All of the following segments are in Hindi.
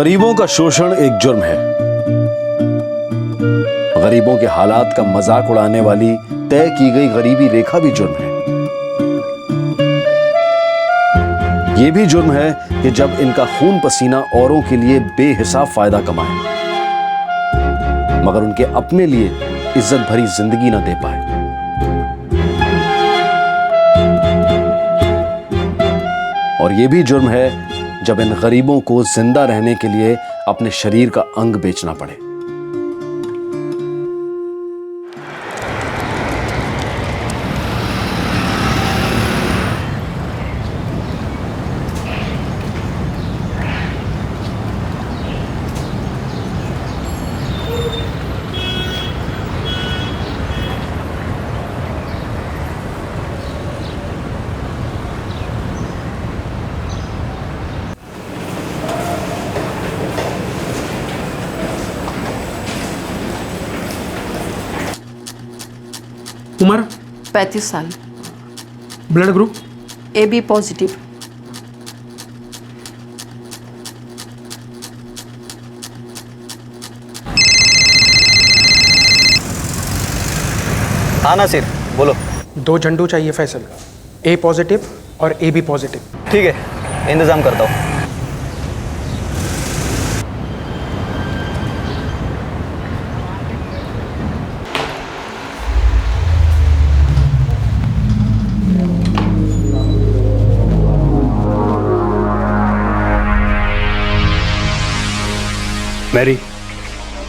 गरीबों का शोषण एक जुर्म है। गरीबों के हालात का मजाक उड़ाने वाली तय की गई गरीबी रेखा भी जुर्म है। यह भी जुर्म है कि जब इनका खून पसीना औरों के लिए बेहिसाब फायदा कमाए मगर उनके अपने लिए इज्जत भरी जिंदगी ना दे पाए। और यह भी जुर्म है जब इन गरीबों को जिंदा रहने के लिए अपने शरीर का अंग बेचना पड़े। उम्र 35 साल। Blood group AB positive. हाँ नासिर बोलो। 2 झंडू चाहिए फैसल, A पॉजिटिव और AB पॉजिटिव। ठीक है इंतजाम करता हूँ। मैरी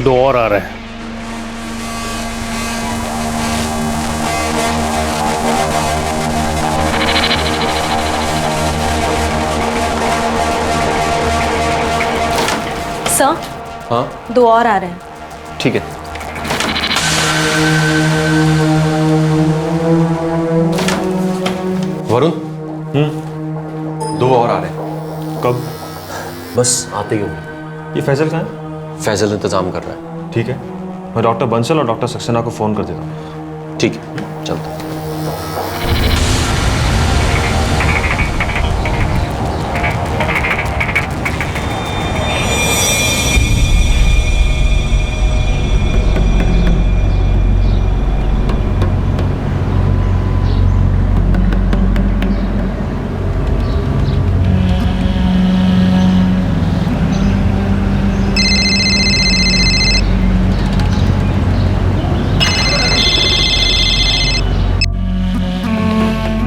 2 और आ रहे हैं। सर हाँ 2 और आ रहे हैं। ठीक है। वरुण 2 और आ रहे हैं। कब? बस आते ही होंगे। ये फैजल कहाँ है? फैजल इंतजाम कर रहा है। ठीक है, मैं डॉक्टर बंसल और डॉक्टर सक्सेना को फ़ोन कर देता हूँ। ठीक है चलते हैं।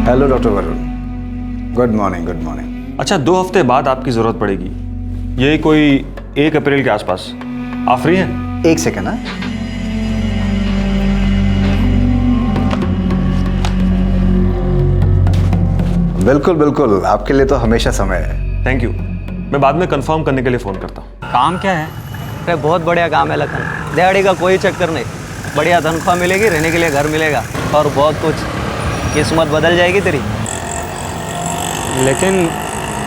Hello doctor Varun, good morning. Good morning. अच्छा 2 हफ्ते बाद आपकी ज़रूरत पड़ेगी, ये कोई 1 अप्रैल के आसपास। आप फ्री हैं? एक सेकेंड। हाँ बिल्कुल बिल्कुल, आपके लिए तो हमेशा समय है। थैंक यू, मैं बाद में कंफर्म करने के लिए फ़ोन करता हूँ। काम क्या है? अरे बहुत बढ़िया काम है लखन, दिहाड़ी का कोई चक्कर नहीं, बढ़िया तनख्वाह मिलेगी, रहने के लिए घर मिलेगा और बहुत कुछ। किस्मत बदल जाएगी तेरी। लेकिन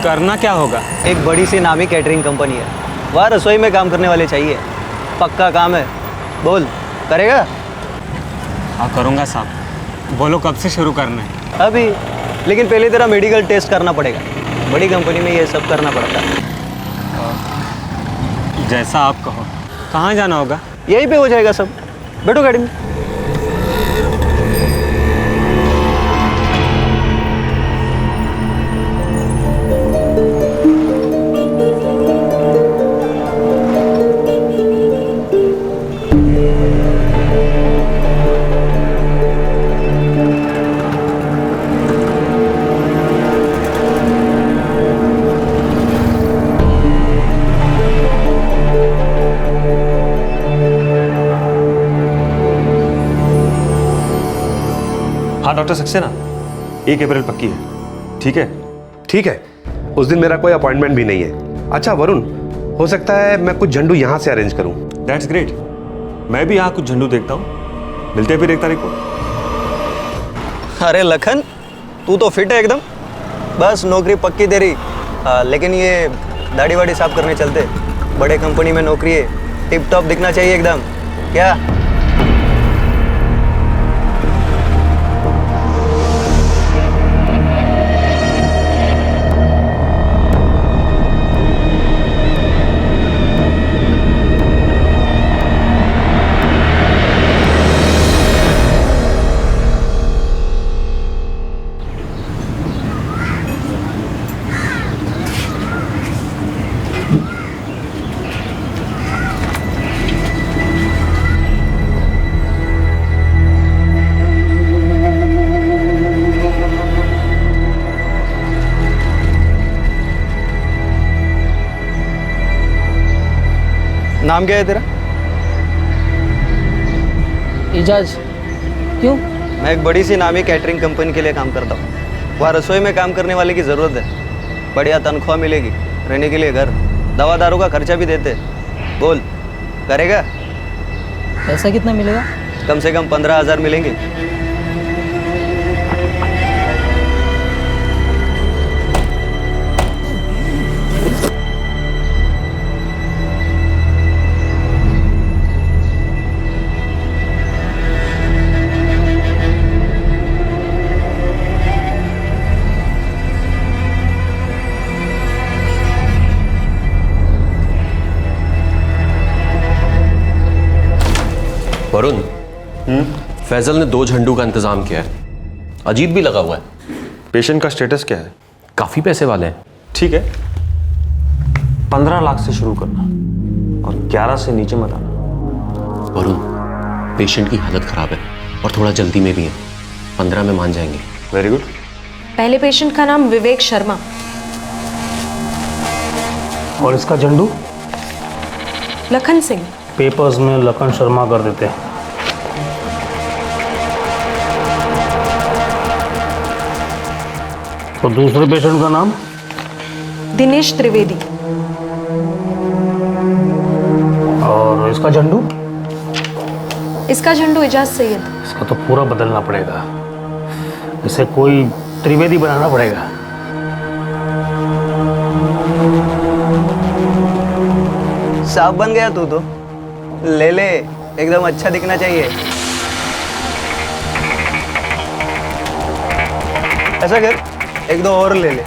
करना क्या होगा? एक बड़ी सी नामी कैटरिंग कंपनी है, वहाँ रसोई में काम करने वाले चाहिए। पक्का काम है, बोल करेगा? हाँ करूँगा साहब। बोलो कब से शुरू करना है? अभी, लेकिन पहले तेरा मेडिकल टेस्ट करना पड़ेगा। बड़ी कंपनी में ये सब करना पड़ता है। जैसा आप कहो। कहाँ जाना होगा? यहीं पे हो जाएगा सब, बैठो गाड़ी में। हाँ डॉक्टर सक्सेना, 1 अप्रैल पक्की है। ठीक है? ठीक है, उस दिन मेरा कोई अपॉइंटमेंट भी नहीं है। अच्छा वरुण, हो सकता है मैं कुछ झंडू यहाँ से अरेंज करूँ। दैट्स ग्रेट, मैं भी यहाँ कुछ झंडू देखता हूँ। मिलते हैं फिर 1 तारीख को। अरे लखन, तू तो फिट है एकदम, बस नौकरी पक्की तेरी। लेकिन ये दाढ़ी वाड़ी साफ करने चलते, बड़े कंपनी में नौकरी है, टिप टॉप दिखना चाहिए एकदम। क्या? नाम क्या है तेरा? एजाज। क्यों? मैं एक बड़ी सी नामी कैटरिंग कंपनी के लिए काम करता हूँ। वहाँ रसोई में काम करने वाले की ज़रूरत है। बढ़िया तनख्वाह मिलेगी, रहने के लिए घर, दवा दारू का खर्चा भी देते। बोल, करेगा? पैसा कितना मिलेगा? कम से कम 15,000 मिलेंगे। वरुण, फैजल ने 2 झंडू का इंतजाम किया है। अजीब भी लगा हुआ है। पेशेंट का स्टेटस क्या है? काफी पैसे वाले हैं। ठीक है, 15 लाख से शुरू करना और 11 से नीचे मत आना। वरुण, पेशेंट की हालत खराब है और थोड़ा जल्दी में भी है। 15 में मान जाएंगे। Very good. पहले पेशेंट का नाम विवेक शर्मा। और इसका झंडू लखन सिंह। पेपर्स में लखन शर्मा कर देते हैं। तो दूसरे पेशेंट का नाम? दिनेश त्रिवेदी। और इसका झंडू? इसका झंडू एजाज सैयद। इसका तो पूरा बदलना पड़ेगा। इसे कोई त्रिवेदी बनाना पड़ेगा। साफ बन गया तू तो। ले ले, एकदम अच्छा दिखना चाहिए। ऐसा कर, 1-2 और ले ले।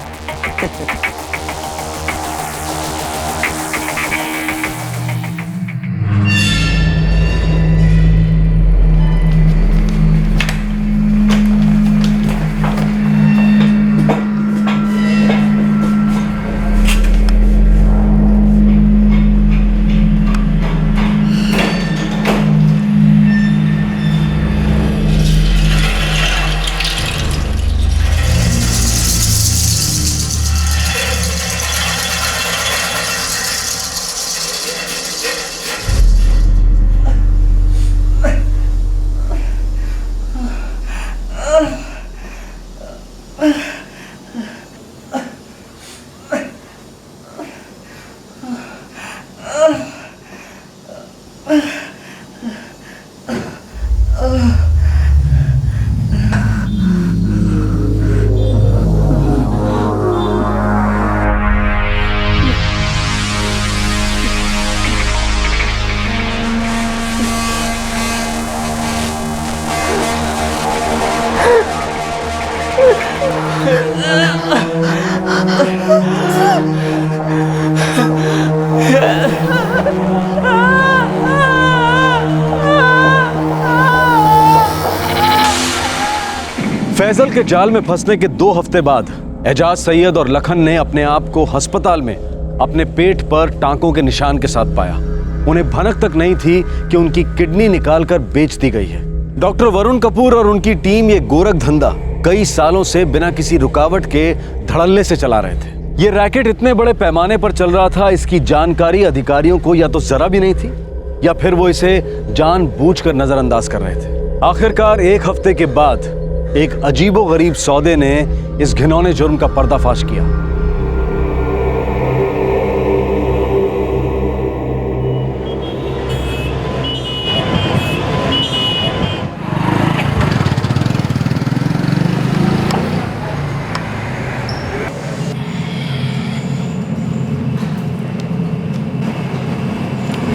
फैजल के जाल में फंसने के 2 हफ्ते बाद एजाज सैयद और लखन ने अपने आप को अस्पताल में अपने पेट पर टांकों के निशान के साथ पाया। उन्हें भनक तक नहीं थी कि उनकी किडनी निकालकर बेच दी गई है। डॉक्टर वरुण कपूर और उनकी टीम ये गोरख धंधा कई सालों से बिना किसी रुकावट के धड़ल्ले से चला रहे थे। ये रैकेट इतने बड़े पैमाने पर चल रहा था, इसकी जानकारी अधिकारियों को या तो जरा भी नहीं थी या फिर वो इसे जानबूझकर नजरअंदाज कर रहे थे। आखिरकार 1 हफ्ते के बाद एक अजीबोगरीब सौदे ने इस घिनौने जुर्म का पर्दाफाश किया।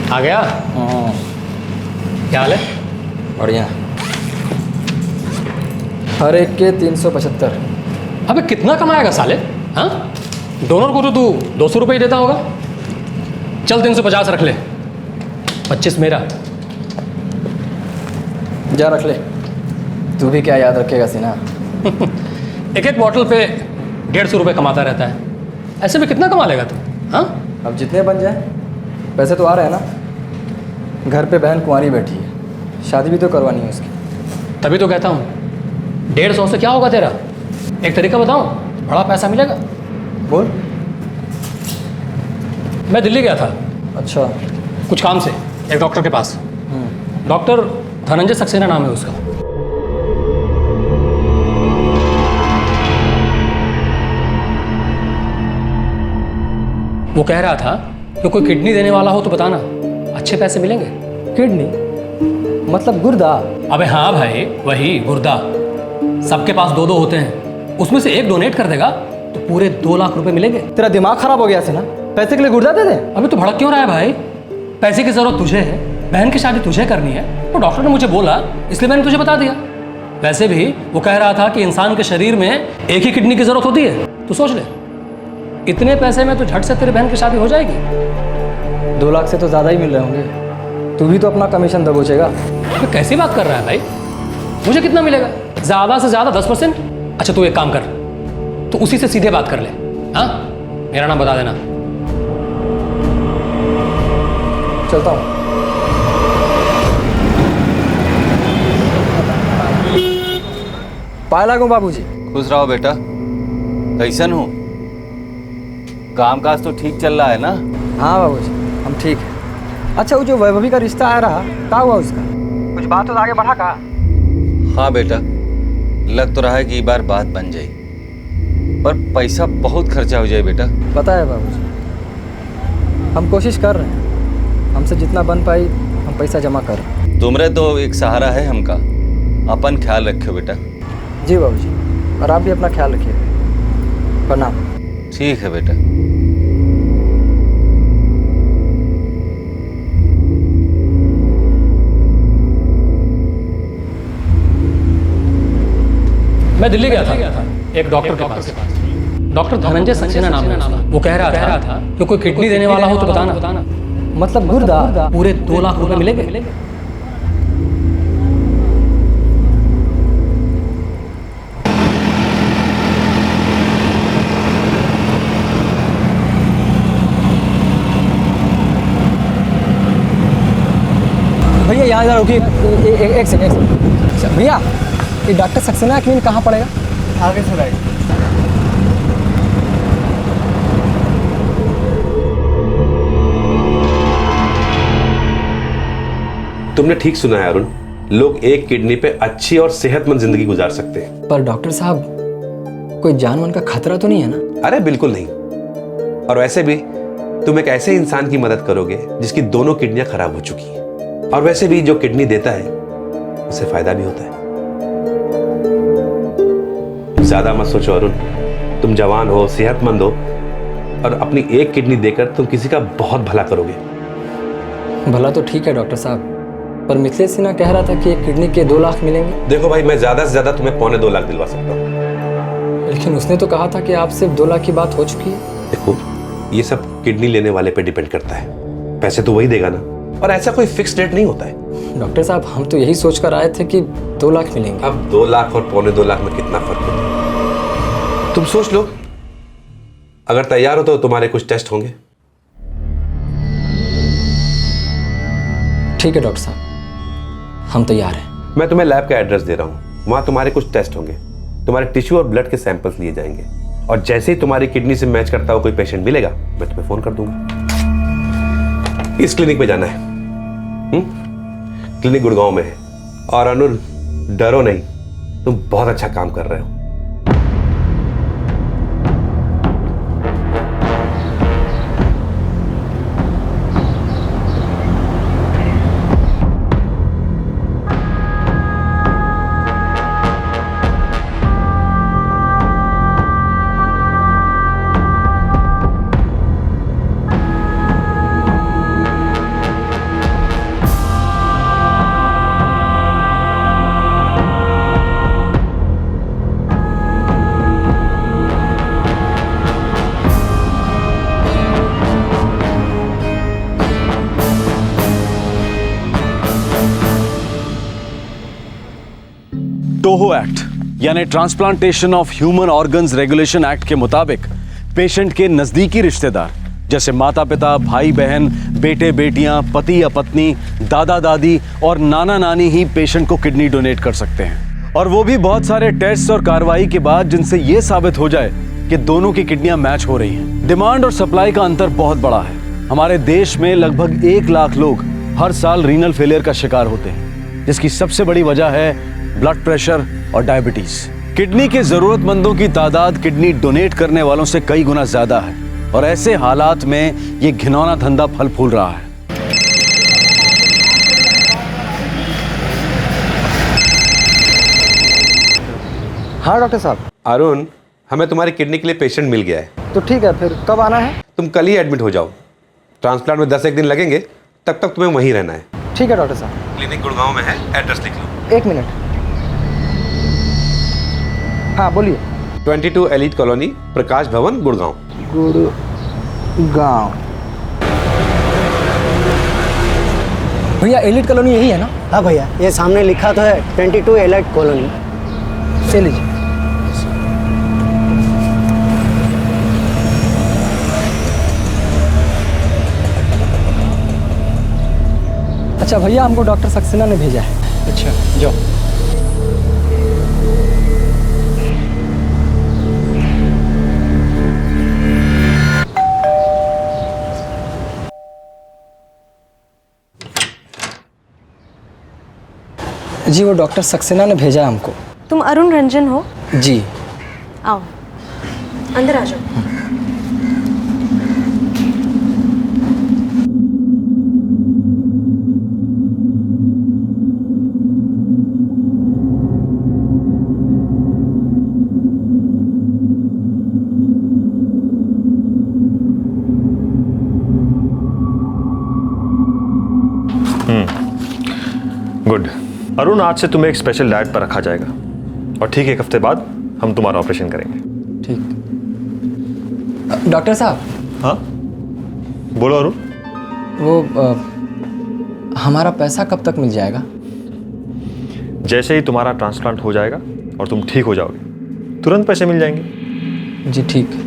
आ गया? क्या हाल है? बढ़िया। हर एक के 375। अबे कितना कमाएगा साले? हाँ, डोनर को तो तू 200 रुपये ही देता होगा। चल 350 रख ले, 25 मेरा। जा रख ले। तू भी क्या याद रखेगा सीना। एक एक बॉटल पे 150 रुपये कमाता रहता है। ऐसे में कितना कमा लेगा तू? हाँ, अब जितने बन जाए। पैसे तो आ रहे हैं ना। घर पे बहन कुंवारी बैठी है, शादी भी तो करवानी है उसकी। तभी तो कहता हूँ 150 से क्या होगा तेरा। एक तरीका बताऊँ, बड़ा पैसा मिलेगा। बोल। मैं दिल्ली गया था। अच्छा। कुछ काम से एक डॉक्टर के पास। डॉक्टर धनंजय सक्सेना नाम है उसका। वो कह रहा था कि कोई किडनी देने वाला हो तो बताना, अच्छे पैसे मिलेंगे। किडनी मतलब गुर्दा? अबे हाँ भाई, वही गुर्दा। सबके पास 2-2 होते हैं, उसमें से एक डोनेट कर देगा तो पूरे 2 लाख रुपए मिलेंगे। तेरा दिमाग खराब हो गया से ना, पैसे के लिए गुर्दा दे दे? अबे तो भड़क क्यों रहा है भाई? पैसे की जरूरत तुझे है, बहन की शादी तुझे करनी है, तो डॉक्टर ने मुझे बोला इसलिए मैंने तुझे बता दिया। वैसे भी वो कह रहा था कि इंसान के शरीर में एक ही किडनी की जरूरत होती है। तू सोच ले, इतने पैसे में तो झट से तेरी बहन की शादी हो जाएगी। 2 लाख से तो ज़्यादा ही मिल रहे होंगे। तू भी तो अपना कमीशन दबोचेगा। तो कैसी बात कर रहा है भाई? मुझे कितना मिलेगा? ज़्यादा से ज़्यादा 10%। अच्छा तू एक काम कर, तो उसी से सीधे बात कर ले। हाँ, मेरा नाम बता देना। चलता हूँ। पाए लागू बाबूजी। खुश रहो बेटा। कैसन हो? कामकाज तो ठीक चल रहा है ना? हाँ बाबूजी, हम ठीक है। अच्छा वो जो वैभवी का रिश्ता आ रहा, क्या हुआ उसका? कुछ बात तो आगे बढ़ा कहा? हाँ बेटा, लग तो रहा है कि इस बार बात बन जाए, पर पैसा बहुत खर्चा हो जाए बेटा। पता है बाबूजी, हम कोशिश कर रहे हैं, हमसे जितना बन पाई हम पैसा जमा कर रहे हैं। तुमरे तो एक सहारा है हमका, अपन ख्याल रखियो बेटा। जी बाबूजी, और आप भी अपना ख्याल रखिए। प्रणाम। ठीक है बेटा। मैं दिल्ली गया था एक डॉक्टर के पास। डॉक्टर धनंजय सक्सेना नाम है उसका। वो कह रहा था कि कोई किडनी देने वाला हो तो बताना। मतलब गुर्दा? पूरे 2 लाख रुपए मिलेंगे। भैया यहाँ जरा रुकिए, एक सेकंड। भैया ये डॉक्टर सक्सेना क्लिनिक कहाँ पड़ेगा? आगे से राइट। तुमने ठीक सुना है अरुण, लोग एक किडनी पे अच्छी और सेहतमंद जिंदगी गुजार सकते हैं। पर डॉक्टर साहब, कोई जान मान का खतरा तो नहीं है ना? अरे बिल्कुल नहीं। और वैसे भी तुम एक ऐसे इंसान की मदद करोगे जिसकी दोनों किडनियां खराब हो चुकी हैं। और वैसे भी जो किडनी देता है उसे फायदा भी होता है। ज्यादा मत सोचो अरुण, तुम जवान हो, सेहतमंद हो, और अपनी एक किडनी देकर तुम किसी का बहुत भला करोगे। भला तो ठीक है डॉक्टर साहब, पर मिथिलेश सिन्हा कह रहा था कि एक किडनी के 2 लाख मिलेंगे। देखो भाई, मैं ज्यादा से ज्यादा तुम्हें 2.25 लाख दिलवा सकता हूँ। लेकिन उसने तो कहा था कि आप सिर्फ 2 लाख की बात हो चुकी है। देखो, ये सब किडनी लेने वाले पे डिपेंड करता है। पैसे तो वही देगा ना, और ऐसा कोई फिक्स रेट नहीं होता है। डॉक्टर साहब, हम तो यही सोच कर आए थे कि 2 लाख मिलेंगे। अब 2 लाख और 2.25 लाख में कितना फर्क होता है तुम सोच लो। अगर तैयार हो तो तुम्हारे कुछ टेस्ट होंगे। ठीक है डॉक्टर साहब, हम तैयार हैं। मैं तुम्हें लैब का एड्रेस दे रहा हूँ, वहां तुम्हारे कुछ टेस्ट होंगे, तुम्हारे टिश्यू और ब्लड के सैंपल्स लिए जाएंगे, और जैसे ही तुम्हारी किडनी से मैच करता हुआ कोई पेशेंट मिलेगा मैं तुम्हें फोन कर दूंगा। इस क्लिनिक पे जाना है। क्लिनिक गुड़गांव में है। और अनुर, डरो नहीं, तुम बहुत अच्छा काम कर रहे हो। टोहो एक्ट यानी transplantation of human organs regulation act के मुताबिक पेशेंट के नजदीकी रिश्तेदार जैसे माता पिता, भाई बहन, बेटे बेटियां, पति या पत्नी, दादा दादी और नाना नानी ही पेशेंट को किडनी डोनेट कर सकते हैं, और वो भी बहुत सारे टेस्ट और कार्रवाई के बाद जिनसे ये साबित हो जाए कि दोनों की किडनियां मैच हो रही हैं। डिमांड और सप्लाई का अंतर बहुत बड़ा है। हमारे देश में लगभग 1 लाख लोग हर साल रीनल फेलियर का शिकार होते हैं, जिसकी सबसे बड़ी वजह है ब्लड प्रेशर और डायबिटीज। किडनी के जरूरतमंदों की तादाद किडनी डोनेट करने वालों से कई गुना ज्यादा है और ऐसे हालात में ये घिनौना धंधा फल फूल रहा है। हाँ डॉक्टर साहब। अरुण, हमें तुम्हारी किडनी के लिए पेशेंट मिल गया है। तो ठीक है, फिर कब आना है? तुम कल ही एडमिट हो जाओ। ट्रांसप्लांट में 10 एक दिन लगेंगे, तब तक तुम्हें वहीं रहना है। ठीक है डॉक्टर साहब। क्लिनिक गुड़गांव में है, एड्रेस लिख लो। 1 मिनट। हाँ बोलिए। 22 एलिट कॉलोनी, प्रकाश भवन, गुड़गांव। गुड़गांव। भैया एलिट कॉलोनी यही है ना? हाँ भैया, ये सामने लिखा तो है 22 एलिट कॉलोनी। से लीजिए। अच्छा भैया, हमको डॉक्टर सक्सेना ने भेजा है। अच्छा जाओ। जी वो डॉक्टर सक्सेना ने भेजा हमको। तुम अरुण रंजन हो? जी। आओ अंदर आ जाओ। गुड। अरुण, आज से तुम्हें एक स्पेशल डाइट पर रखा जाएगा और ठीक 1 हफ्ते बाद हम तुम्हारा ऑपरेशन करेंगे। ठीक। डॉक्टर साहब। हाँ बोलो अरुण। वो हमारा पैसा कब तक मिल जाएगा? जैसे ही तुम्हारा ट्रांसप्लांट हो जाएगा और तुम ठीक हो जाओगे, तुरंत पैसे मिल जाएंगे। जी ठीक।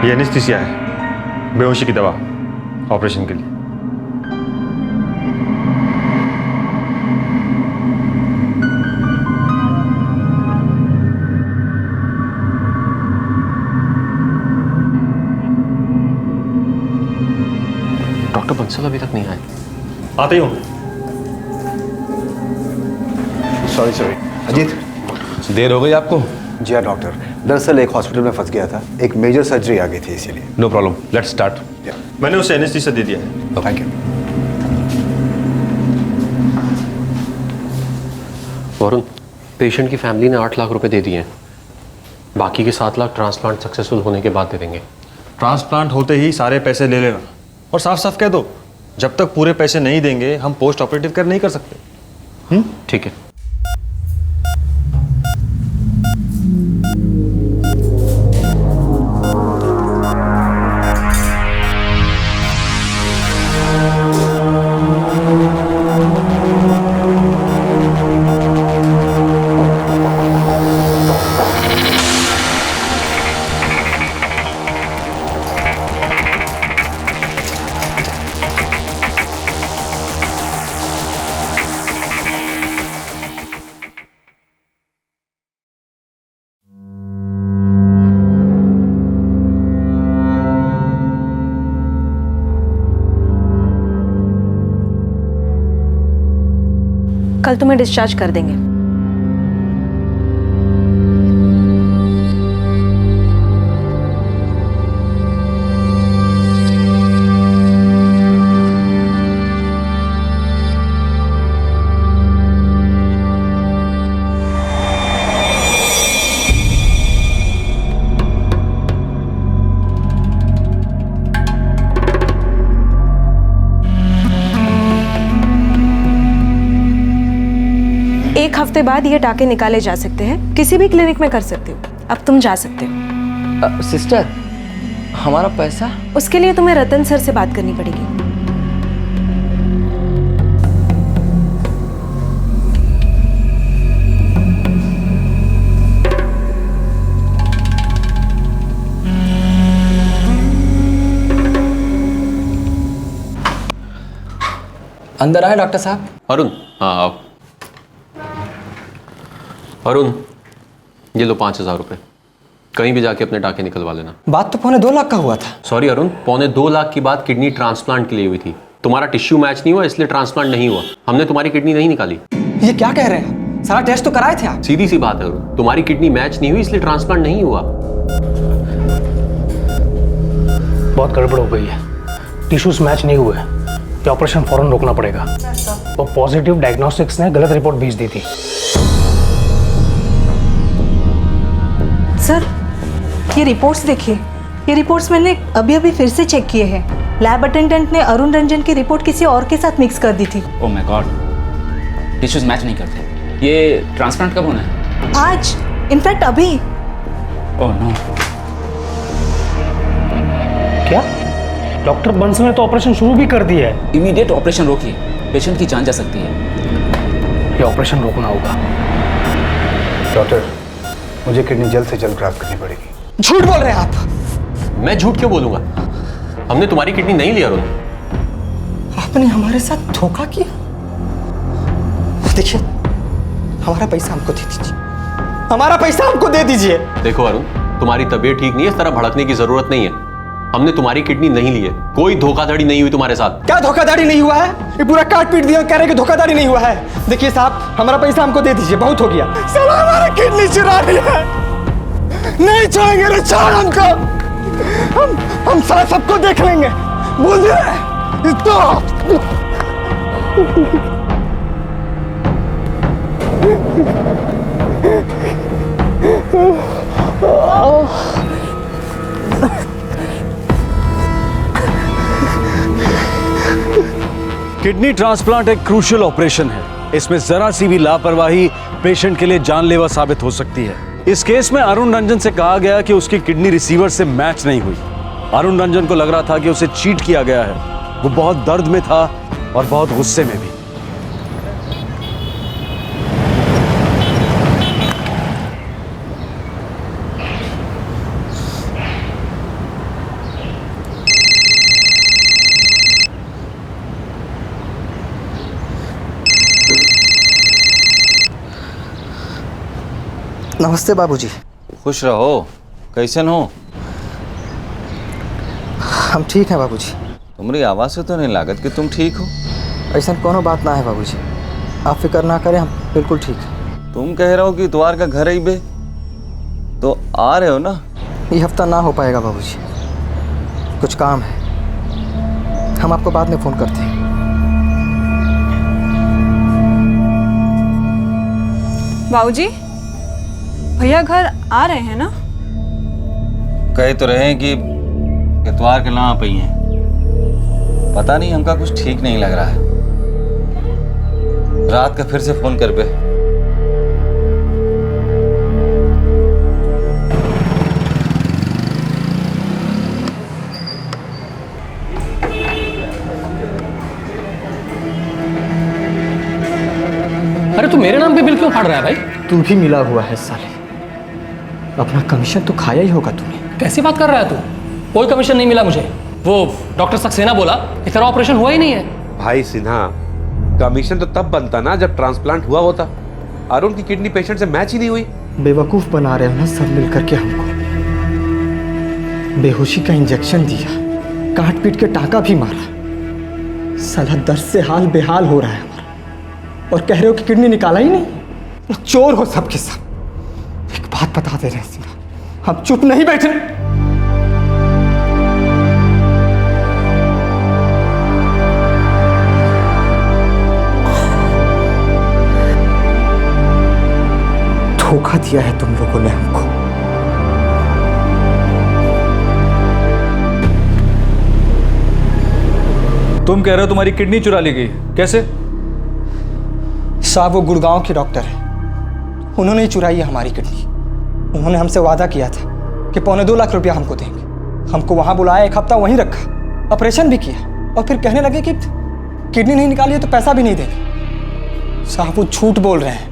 ये एनेस्थीसिया है, बेहोशी की दवा ऑपरेशन के लिए। डॉक्टर बंसल अभी तक नहीं आए। आते ही होंगे। सॉरी अजीत, देर हो गई आपको? जी हाँ डॉक्टर, दरअसल एक हॉस्पिटल में फंस गया था, एक मेजर सर्जरी आ गई थी इसीलिए। No problem, let's start. मैंने उसे एनेस्थीसिया दे दिया है। Thank you. वरुण, पेशेंट की फैमिली ने 8 लाख रुपए दे दिए हैं। बाकी के 7 लाख ट्रांसप्लांट सक्सेसफुल होने के बाद दे देंगे। ट्रांसप्लांट होते ही सारे पैसे ले लेना और साफ साफ कह दो, जब तक पूरे पैसे नहीं देंगे हम पोस्ट ऑपरेटिव केयर नहीं कर सकते। ठीक है। कल तुम्हें डिस्चार्ज कर देंगे। 1 हफ्ते बाद ये टाके निकाले जा सकते हैं, किसी भी क्लिनिक में कर सकते हो। अब तुम जा सकते हो। सिस्टर, हमारा पैसा? उसके लिए तुम्हें रतन सर से बात करनी पड़ेगी। अंदर आए डॉक्टर साहब। अरुण, हाँ आओ। अरुण, ये लो 5,000 रुपये, कहीं भी जाके अपने टाके निकलवा लेना। बात तो 2.25 लाख का हुआ था। सॉरी अरुण, 2.25 लाख की बात किडनी ट्रांसप्लांट के लिए हुई थी। तुम्हारा टिश्यू मैच नहीं हुआ इसलिए ट्रांसप्लांट नहीं हुआ। हमने तुम्हारी किडनी नहीं निकाली। ये क्या कह रहे हैं? सारा टेस्ट तो कराए थे आप। सीधी सी बात है अरुण, तुम्हारी किडनी मैच नहीं हुई इसलिए ट्रांसप्लांट नहीं हुआ। बहुत गड़बड़ हो गई है, टिश्यूज मैच नहीं हुए, ये ऑपरेशन फौरन रोकना पड़ेगा। वो पॉजिटिव डायग्नोस्टिक्स ने गलत रिपोर्ट भेज दी थी। सर, ये रिपोर्ट्स देखिए, ये रिपोर्ट्स मैंने अभी अभी फिर से चेक किए हैं। लैब अटेंडेंट ने अरुण रंजन की रिपोर्ट किसी और के साथ मिक्स कर दी थी। Oh my God, tissues match नहीं करते। ये ट्रांसप्लांट कब होना है? आज, इनफैक्ट अभी। Oh no. क्या? डॉक्टर बंस ने तो ऑपरेशन शुरू भी कर दिया है। इमीडिएट ऑपरेशन रोकिए, पेशेंट की जान जा सकती है। ये ऑपरेशन रोकना होगा। डॉक्टर, मुझे किडनी जल्द से जल्द ग्राफ्ट करनी पड़ेगी। झूठ बोल रहे हैं आप। मैं झूठ क्यों बोलूंगा? हमने तुम्हारी किडनी नहीं ली अरुण। आपने हमारे साथ धोखा किया। देखिए, हमारा पैसा हमको दे दीजिए, हमारा पैसा हमको दे दीजिए। देखो अरुण, तुम्हारी तबीयत ठीक नहीं है, इस तरह भड़कने की जरूरत नहीं है। हमने तुम्हारी किडनी नहीं ली है, कोई धोखाधड़ी नहीं हुई तुम्हारे साथ। क्या धोखाधड़ी नहीं हुआ है? ये पूरा काट पीट दिया, कह रहे कि धोखाधड़ी नहीं हुआ है। देखिए साहब, हमारा पैसा हमको दे दीजिए, बहुत हो गया। साला हमारा किडनी चुरा लिया है, नहीं छोड़ेंगे रे, छोड़ हमको। हम सारा सबको देख लेंगे, बोल दे किडनी ट्रांसप्लांट एक क्रूशियल ऑपरेशन है। इसमें जरा सी भी लापरवाही पेशेंट के लिए जानलेवा साबित हो सकती है। इस केस में अरुण रंजन से कहा गया कि उसकी किडनी रिसीवर से मैच नहीं हुई। अरुण रंजन को लग रहा था कि उसे चीट किया गया है। वो बहुत दर्द में था और बहुत गुस्से में भी। नमस्ते बाबूजी। खुश रहो, कैसन हो? हम ठीक हैं बाबूजी। तुम्हारी आवाज़ से तो नहीं लागत कि तुम ठीक हो। ऐसा कोनो बात ना है बाबूजी, आप फिक्र ना करें, हम बिल्कुल ठीक हैं। तुम कह रहे हो कि द्वार का घर ही बे, तो आ रहे हो ना? ये हफ्ता ना हो पाएगा बाबूजी, कुछ काम है, हम आपको बाद में फ़ोन करते हैं। बाबूजी, भैया घर आ रहे हैं ना? कहे तो रहे हैं कि इतवार के ना आ पाई हैं। पता नहीं, हमका कुछ ठीक नहीं लग रहा है। रात का फिर से फोन कर पे। अरे तू मेरे नाम पे बिल क्यों फाड़ रहा है भाई? तू भी मिला हुआ है साले, अपना कमीशन तो खाया ही होगा तूने। कैसी बात कर रहा है तू? कोई कमीशन नहीं मिला मुझे। वो डॉक्टर सक्सेना बोला कि तेरा ऑपरेशन हुआ ही नहीं है। भाई सिन्हा, कमीशन तो तब बनता ना जब ट्रांसप्लांट हुआ होता। अरुण की किडनी पेशेंट से मैच ही नहीं हुई। बेवकूफ बना रहे हो ना सब मिलकर के हमको। बेहोशी का इंजेक्शन दिया, काट पीट के टाका भी मारा, साला दर्द से हाल बेहाल हो रहा है हमारा, और कह रहे हो कि किडनी निकाला ही नहीं। चोर हो सबके सब। एक बात बता दे रहे हैं, हम चुप नहीं बैठे। धोखा दिया है तुम लोगों ने हमको। तुम कह रहे हो तुम्हारी किडनी चुरा ली गई, कैसे? साहब वो गुड़गांव के डॉक्टर है, उन्होंने ही चुराई है हमारी किडनी। उन्होंने हमसे वादा किया था कि 2.25 लाख रुपया हमको देंगे। हमको वहाँ बुलाया, 1 हफ्ता वहीं रखा, ऑपरेशन भी किया और फिर कहने लगे कि किडनी नहीं निकाली है तो पैसा भी नहीं देंगे। साहब वो झूठ बोल रहे हैं।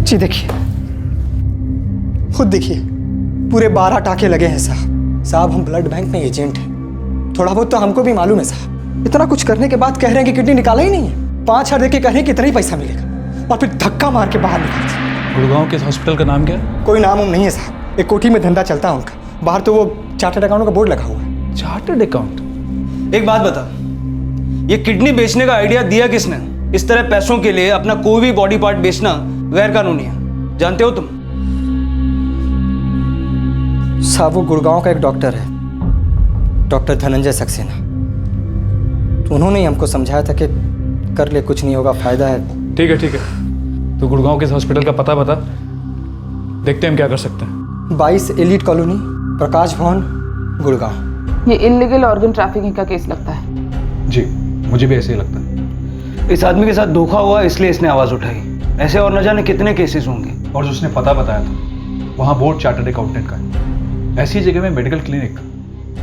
जी देखिए, खुद देखिए, पूरे 12 टाके लगे हैं साहब। साहब हम ब्लड बैंक में एजेंट हैं, थोड़ा बहुत तो हमको भी मालूम है साहब। इतना कुछ करने के बाद कह रहे हैं कि किडनी निकाला ही नहीं है। 5,000 देके कह रहे हैं कि इतना ही पैसा मिलेगा और फिर धक्का मार के बाहर निकाल दिया। गुड़गांव के हॉस्पिटल का नाम क्या है? कोई नाम नहीं है साहब, एक कोठी में धंधा चलता है उनका। बाहर तो वो चार्टर्ड अकाउंट का बोर्ड लगा हुआ है। Chartered account? एक बात बता, ये किडनी बेचने का आइडिया दिया किसने? इस तरह पैसों के लिए अपना कोई भी बॉडी पार्ट बेचना गैर कानूनी है, जानते हो तुम? साहब वो गुड़गांव का एक डॉक्टर है, डॉक्टर धनंजय सक्सेना। तो उन्होंने ही हमको समझाया था कि कर ले, कुछ नहीं होगा, फायदा है। ठीक है, तो गुड़गांव के हॉस्पिटल का पता बता, देखते हैं हम क्या कर सकते हैं। 22 एलिट कॉलोनी, प्रकाश भवन, गुड़गांव। ये इल्लीगल ऑर्गन ट्रैफिकिंग का केस लगता है। जी, मुझे भी ऐसे ही लगता है। इस आदमी के साथ धोखा हुआ इसलिए इसने आवाज उठाई। ऐसे और न जाने कितने केसेस होंगे। और जो उसने पता बताया था वहाँ बोर्ड चार्टर्ड अकाउंटेंट का है। ऐसी जगह में मेडिकल क्लिनिक,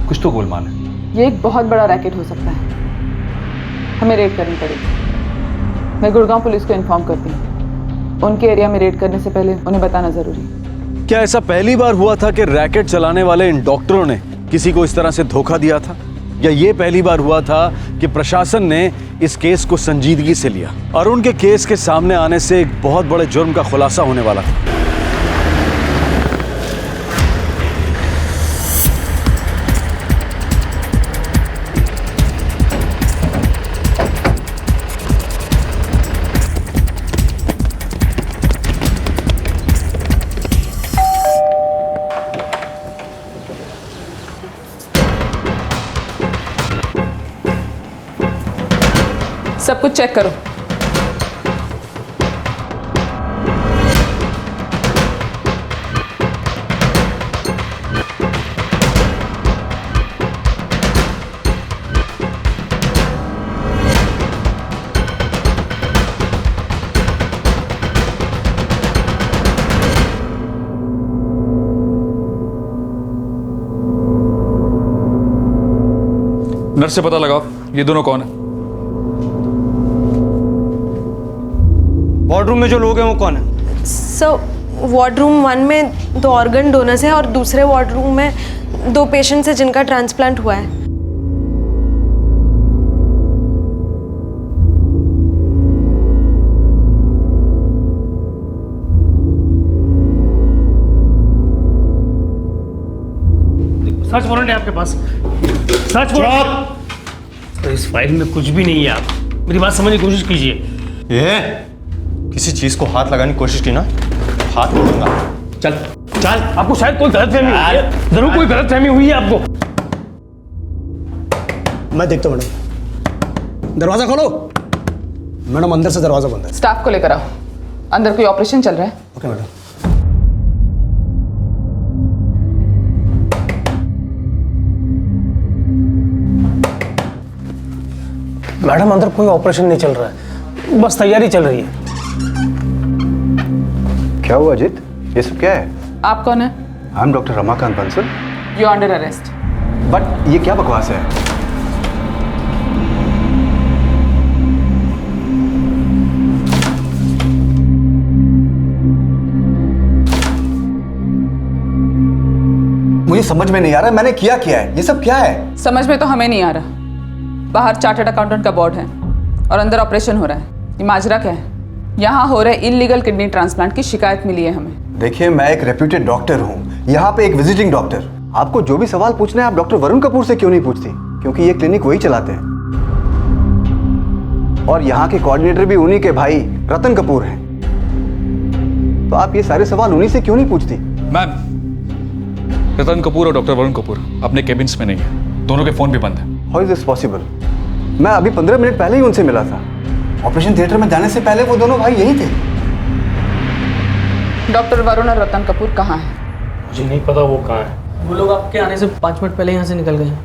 कुछ तो गोलमाल है। ये एक बहुत बड़ा रैकेट हो सकता है, हमें रेड करनी पड़ेगी। मैं गुड़गांव पुलिस को इन्फॉर्म करती हूँ। उनके एरिया में रेड करने से पहले उन्हें बताना जरूरी है। क्या ऐसा पहली बार हुआ था कि रैकेट चलाने वाले इन डॉक्टरों ने किसी को इस तरह से धोखा दिया था, या ये पहली बार हुआ था कि प्रशासन ने इस केस को संजीदगी से लिया? अरुण के केस के सामने आने से एक बहुत बड़े जुर्म का खुलासा होने वाला था। सब कुछ चेक करो। नर्स से पता लगाओ ये दोनों कौन है। वार्ड रूम में जो लोग हैं वो कौन है? सर वार्ड रूम 1 में 2 ऑर्गन डोनर्स हैं और दूसरे वार्ड रूम में 2 पेशेंट्स हैं जिनका ट्रांसप्लांट हुआ है। सर्च वारंट है आपके पास? Search warrant? तो इस फाइल में कुछ भी नहीं है। आप मेरी बात समझने की कोशिश कीजिए। ये किसी चीज को हाथ लगाने की कोशिश की ना, हाथ तोड़ूंगा। चल चल, आपको शायद कोई गलतफहमी हुई है। जरूर कोई गलतफहमी हुई है आपको। मैं देखता हूँ मैडम। दरवाजा खोलो। मैडम अंदर से दरवाजा बंद है। स्टाफ को लेकर आओ, अंदर कोई ऑपरेशन चल रहा है। Okay madam. मैडम अंदर कोई ऑपरेशन नहीं चल रहा है, बस तैयारी चल रही है। क्या हुआ अजित? ये सब क्या है? आप कौन है? I am doctor Ramakant Bansal. You under arrest. But ये क्या बकवास है? मुझे समझ में नहीं आ रहा मैंने किया क्या है, ये सब क्या है? समझ में तो हमें नहीं आ रहा। बाहर चार्टर्ड अकाउंटेंट का बोर्ड है और अंदर ऑपरेशन हो रहा है। ये माजरा क्या है? यहाँ हो रहे इल्लीगल किडनी ट्रांसप्लांट की शिकायत मिली है हमें। देखिए मैं एक रेप्यूटेड डॉक्टर हूँ, यहाँ पे एक विजिटिंग डॉक्टर। आपको जो भी सवाल पूछना है आप डॉक्टर वरुण कपूर से क्यों नहीं पूछती? क्योंकि ये क्लिनिक वही चलाते हैं और यहाँ के कोऑर्डिनेटर भी उन्हीं के भाई रतन कपूर हैं। तो आप ये सारे सवाल उन्हीं से क्यों नहीं पूछती? मैम, रतन कपूर और डॉक्टर वरुण कपूर अपने केबिन्स में नहीं है, दोनों के फोन भी बंद है। How is this possible? मैं अभी 15 मिनट पहले ही उनसे मिला था। ऑपरेशन थिएटर में जाने से पहले वो दोनों भाई यहीं थे। डॉक्टर वरुण और रतन कपूर कहाँ हैं? मुझे नहीं पता वो कहाँ है। वो लोग आपके आने से 5 मिनट पहले यहाँ से निकल गए हैं।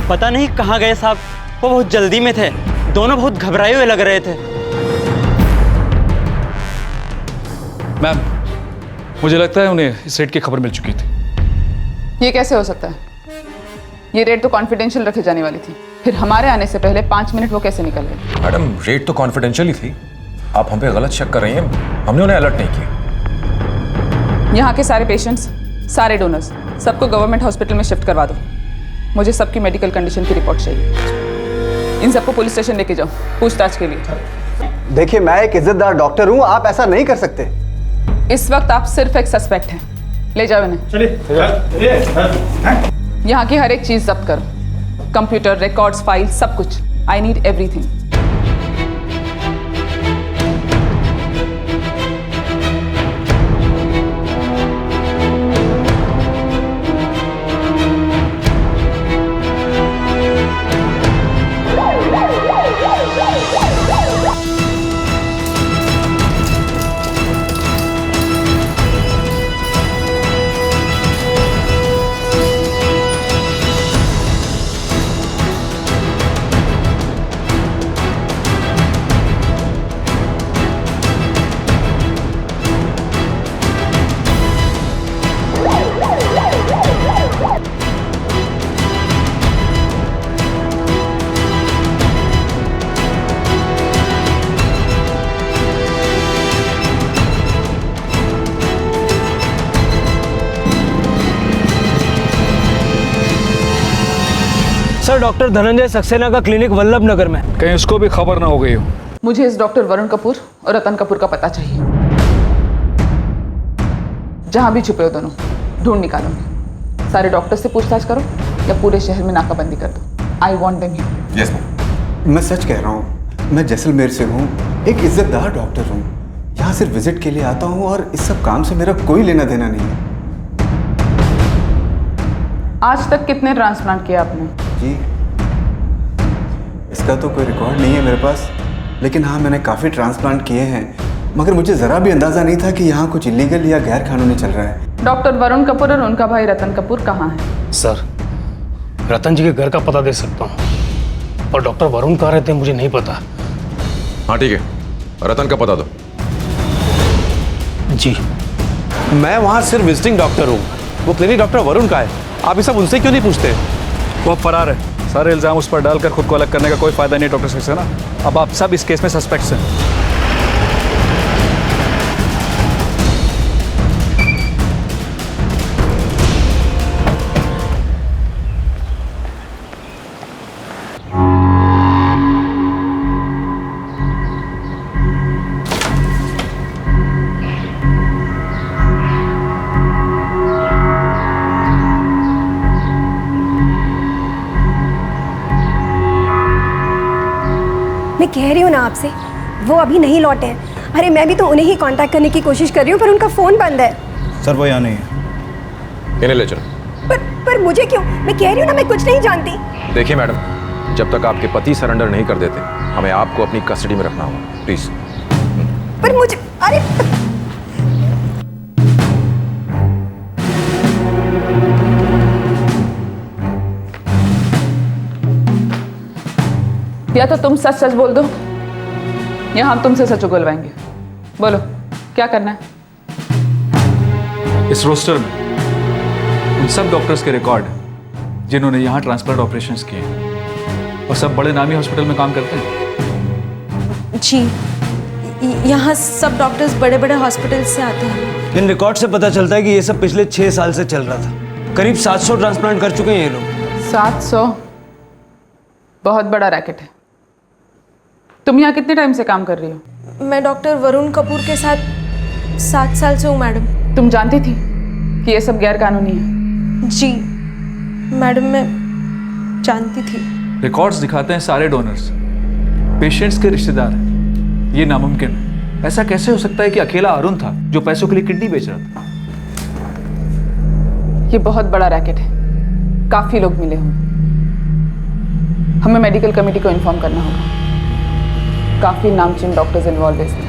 पता नहीं कहाँ गए साहब, वो बहुत जल्दी में थे, दोनों बहुत घबराए हुए लग रहे थे। मैम, मुझे लगता है उन्हें इस रेड की खबर मिल चुकी थी। ये कैसे हो सकता है? ये रेड तो कॉन्फिडेंशियल रखी जाने वाली थी, फिर हमारे आने से पहले 5 मिनट वो कैसे निकल गए? मैडम, रेड तो कॉन्फिडेंशियल ही थी। आप हम पे गलत शक कर रही हैं, हमने उन्हें अलर्ट नहीं किया। यहाँ के सारे पेशेंट्स, सारे डोनर्स, सबको गवर्नमेंट हॉस्पिटल में शिफ्ट करवा दो। मुझे सबकी मेडिकल कंडीशन की रिपोर्ट चाहिए। इन सबको पुलिस स्टेशन लेके जाओ पूछताछ के लिए। देखिए, मैं एक इज्जतदार डॉक्टर हूँ, आप ऐसा नहीं कर सकते। इस वक्त आप सिर्फ एक सस्पेक्ट हैं, ले जाओ इन्हें। चलिए। यहाँ की हर एक चीज जब्त करो, कंप्यूटर, रिकॉर्ड्स, फाइल, सब कुछ। I need everything. Sir, doctor Dhananjay Saxena का क्लिनिक वल्लभ नगर में। कहीं उसको भी खबर ना हो गई हो। मुझे इस डॉक्टर वरुण कपूर और रतन कपूर का पता चाहिए। जहां भी छुपे हो दोनों, ढूंढ निकालूंगी। सारे डॉक्टर से पूछताछ करो या पूरे शहर में नाकाबंदी कर दो। I want them here. Yes ma'am. मैं सच कह रहा हूँ, मैं जैसलमेर से हूँ, एक इज्जतदार डॉक्टर हूँ। यहाँ सिर्फ विजिट के लिए आता हूँ और इस सब काम से मेरा कोई लेना देना नहीं है। आज तक कितने ट्रांसप्लांट किए आपने? जी, इसका तो कोई रिकॉर्ड नहीं है मेरे पास, लेकिन हाँ, मैंने काफ़ी ट्रांसप्लांट किए हैं। मगर मुझे ज़रा भी अंदाज़ा नहीं था कि यहाँ कुछ इलीगल या गैर कानूनी चल रहा है। डॉक्टर वरुण कपूर और उनका भाई रतन कपूर कहाँ है? सर, रतन जी के घर का पता दे सकता हूँ, और डॉक्टर वरुण कहाँ रहते हैं मुझे नहीं पता। हाँ ठीक है, रतन का पता दो। जी। मैं वहाँ सिर्फ विजिटिंग डॉक्टर हूँ, वो क्लिनिक डॉक्टर वरुण का है। आप ये सब उनसे क्यों नहीं पूछते? वो फरार है। सारे इल्जाम उस पर डालकर खुद को अलग करने का कोई फायदा नहीं डॉक्टर सक्सेना। अब आप सब इस केस में सस्पेक्ट्स हैं। मैं कह रही हूँ ना आपसे, वो अभी नहीं लौटे हैं। अरे मैं भी तो उन्हें ही कांटेक्ट करने की कोशिश कर रही हूँ, पर उनका फ़ोन बंद है। सर, वो यहाँ नहीं है। इन्हें ले चलो। पर मुझे क्यों? मैं कह रही हूँ ना, मैं कुछ नहीं जानती। देखिए मैडम, जब तक आपके पति सरेंडर नहीं कर देते, हमें आपको अपनी कस्टडी में रखना होगा। प्लीज। पर मुझे, अरे या तो तुम सच सच बोल दो या हम तुमसे सच उगलवाएंगे। बोलो क्या करना है? इस रोस्टर में उन सब डॉक्टर्स के रिकॉर्ड हैं जिन्होंने यहाँ ट्रांसप्लांट ऑपरेशंस किए हैं, और सब बड़े नामी हॉस्पिटल में काम करते हैं। जी, यहाँ सब डॉक्टर्स बड़े बड़े हॉस्पिटल से आते हैं। इन रिकॉर्ड से पता चलता है कि ये सब पिछले 6 साल से चल रहा था। करीब 700 ट्रांसप्लांट कर चुके हैं ये लोग। 700? बहुत बड़ा रैकेट है। तुम यहाँ कितने टाइम से काम कर रही हो? मैं डॉक्टर वरुण कपूर के साथ 7 साल से हूँ मैडम। तुम जानती थी कि ये सब गैर कानूनी है? जी मैडम, मैं जानती थी। रिकॉर्ड्स दिखाते हैं सारे डोनर्स पेशेंट्स के रिश्तेदार हैं। ये नामुमकिन है। ऐसा कैसे हो सकता है कि अकेला अरुण था जो पैसों के लिए किडनी बेच रहा था? ये बहुत बड़ा रैकेट है, काफी लोग मिले होंगे। हमें मेडिकल कमेटी को इन्फॉर्म करना होगा। काफी नामचीन डॉक्टर्स इन्वॉल्व हैं इसमें।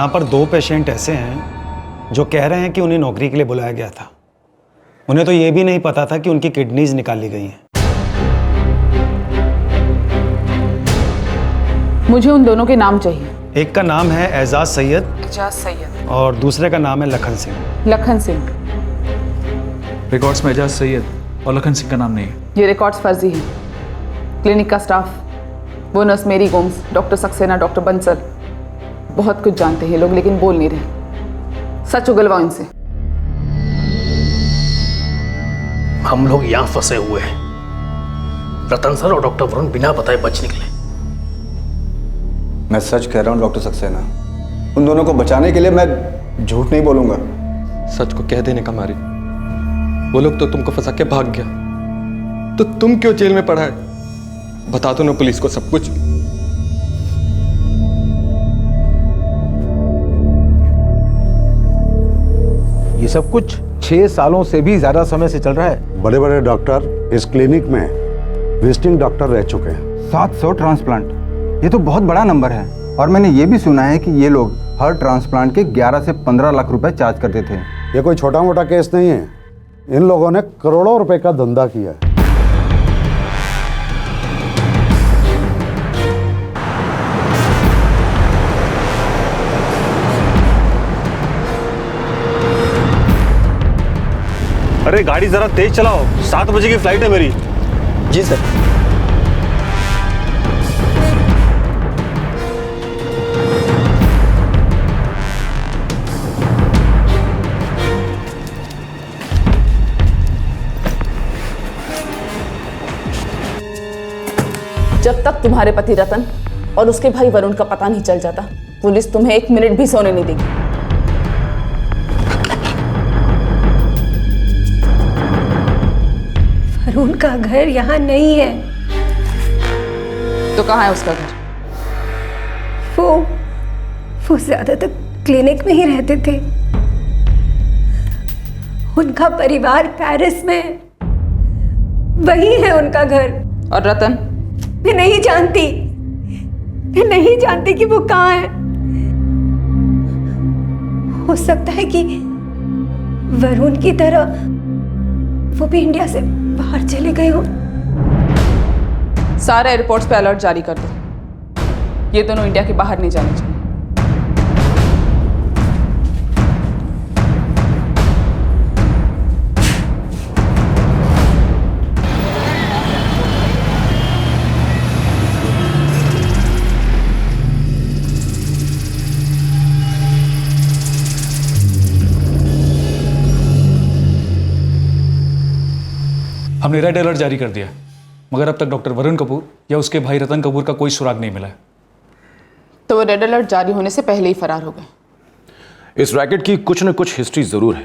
यहाँ पर 2 पेशेंट ऐसे हैं जो कह रहे हैं कि उन्हें नौकरी के लिए बुलाया गया था। उन्हें तो ये भी नहीं पता था कि उनकी किडनीज निकाली गई हैं। मुझे उन दोनों के नाम चाहिए। एक का नाम है एजाज सैयद और दूसरे का नाम है लखन सिंह। लखन सिंह। रिकॉर्ड्स में एजाज सैयद और लखन सिंह का नाम नहीं है। ये रिकॉर्ड्स फर्जी हैं। क्लिनिक का स्टाफ, वो नर्स मेरी गोम्स, डॉक्टर सक्सेना, डॉक्टर बंसल, बहुत कुछ जानते हैं लोग लेकिन बोल नहीं रहे। सच उगलवाओ इनसे। हम लोग यहाँ फंसे हुए हैं। रतन सर और डॉक्टर वरुण बिना बताए बच निकले। मैं सच कह रहा हूँ डॉक्टर सक्सेना, उन दोनों को बचाने के लिए मैं झूठ नहीं बोलूंगा। सच को कह देने का मारे, वो लोग तो तुमको फंसा के भाग गया, तो तुम क्यों जेल में पड़ा है? बता दो ना पुलिस को सब कुछ। ये सब कुछ 6 सालों से भी ज्यादा समय से चल रहा है। बड़े बड़े डॉक्टर इस क्लिनिक में विजिटिंग डॉक्टर रह चुके हैं। 700 ट्रांसप्लांट, ये तो बहुत बड़ा नंबर है। और मैंने ये भी सुना है कि ये लोग हर ट्रांसप्लांट के 11 से 15 लाख रुपए चार्ज करते थे। ये कोई छोटा मोटा केस नहीं है, इन लोगों ने करोड़ों रुपए का धंधा किया है। अरे गाड़ी जरा तेज चलाओ, 7 बजे की फ्लाइट है मेरी। जी सर। जब तक तुम्हारे पति रतन और उसके भाई वरुण का पता नहीं चल जाता, पुलिस तुम्हें 1 मिनट भी सोने नहीं देगी। वरुण का घर यहाँ नहीं है। तो कहाँ है उसका घर? वो ज्यादातर क्लिनिक में ही रहते थे। उनका परिवार पेरिस में, वही है उनका घर। और रतन? मैं नहीं जानती कि वो कहाँ है। हो सकता है कि वरुण की तरह वो भी इंडिया से बाहर चले गए हो। सारे एयरपोर्ट्स पे अलर्ट जारी कर दो। ये दोनों इंडिया के बाहर नहीं जाने चाहिए। हमने रेड अलर्ट जारी कर दिया, मगर अब तक डॉक्टर वरुण कपूर या उसके भाई रतन कपूर का कोई सुराग नहीं मिला है। तो वो रेड अलर्ट जारी होने से पहले ही फरार हो गए। इस रैकेट की कुछ न कुछ हिस्ट्री जरूर है,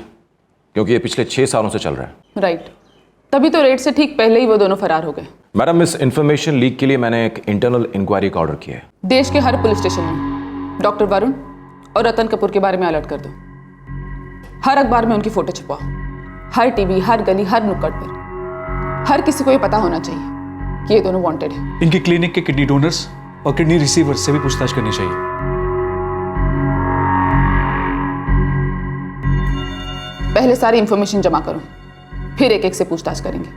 क्योंकि ये पिछले 6 सालों से चल रहा है। राइट, तभी तो रेड से ठीक पहले ही वो दोनों फरार हो गए। मैडम, इस इंफॉर्मेशन लीक के लिए मैंने एक इंटरनल इंक्वायरी का ऑर्डर किया है। देश के हर पुलिस स्टेशन में डॉक्टर वरुण और रतन कपूर के बारे में अलर्ट कर दो। हर अखबार में उनकी फोटो छुपाओ, हर टीवी, हर गली, हर नुक्कड़ पर। हर किसी को ये पता होना चाहिए कि ये दोनों वांटेड हैं। इनकी क्लिनिक के किडनी डोनर्स और किडनी रिसीवर्स से भी पूछताछ करनी चाहिए। पहले सारी इंफॉर्मेशन जमा करो, फिर एक एक से पूछताछ करेंगे।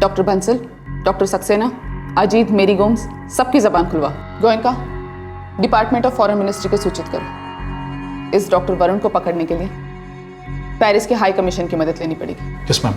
Doctor Bansal, doctor Saxena, Ajit, Mary Gomes, सबकी जबान खुलवाओ। Goenka, department of foreign ministry को सूचित करो। इस डॉक्टर वरुण को पकड़ने के लिए पेरिस के हाई कमीशन की मदद लेनी पड़ेगी। Yes ma'am.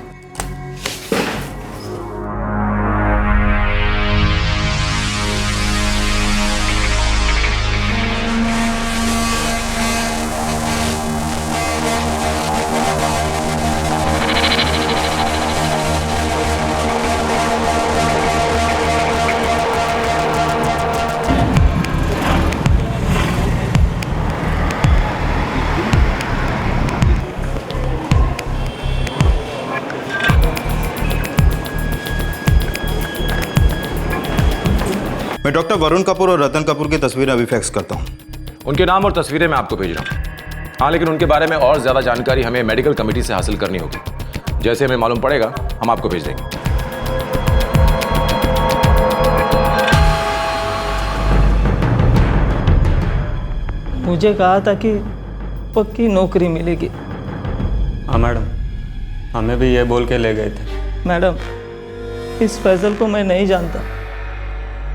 मैं डॉक्टर वरुण कपूर और रतन कपूर की तस्वीरें अभी फैक्स करता हूँ। उनके नाम और तस्वीरें मैं आपको भेज रहा हूँ। हाँ, लेकिन उनके बारे में और ज़्यादा जानकारी हमें मेडिकल कमेटी से हासिल करनी होगी। जैसे हमें मालूम पड़ेगा हम आपको भेज देंगे। मुझे कहा था कि पक्की नौकरी मिलेगी। हाँ मैडम, हमें भी ये बोल के ले गए थे। मैडम, इस फैजल को मैं नहीं जानता,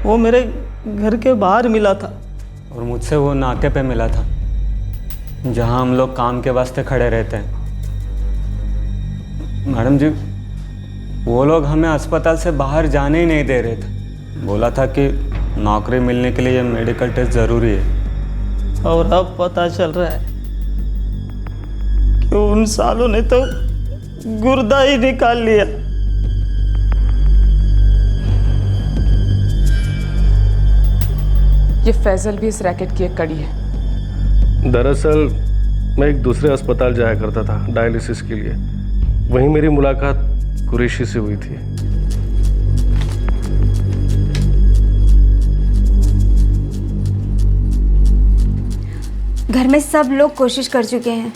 वो मेरे घर के बाहर मिला था। और मुझसे वो नाके पे मिला था, जहाँ हम लोग काम के वास्ते खड़े रहते हैं। मैडम जी, वो लोग हमें अस्पताल से बाहर जाने ही नहीं दे रहे थे। बोला था कि नौकरी मिलने के लिए ये मेडिकल टेस्ट ज़रूरी है। और अब पता चल रहा है कि उन सालों ने तो गुर्दा ही निकाल लिया। ये फैजल भी इस रैकेट की एक कड़ी है। दरअसल मैं एक दूसरे अस्पताल जाया करता था डायलिसिस के लिए। वहीं मेरी मुलाकात कुरैशी से हुई थी। घर में सब लोग कोशिश कर चुके हैं,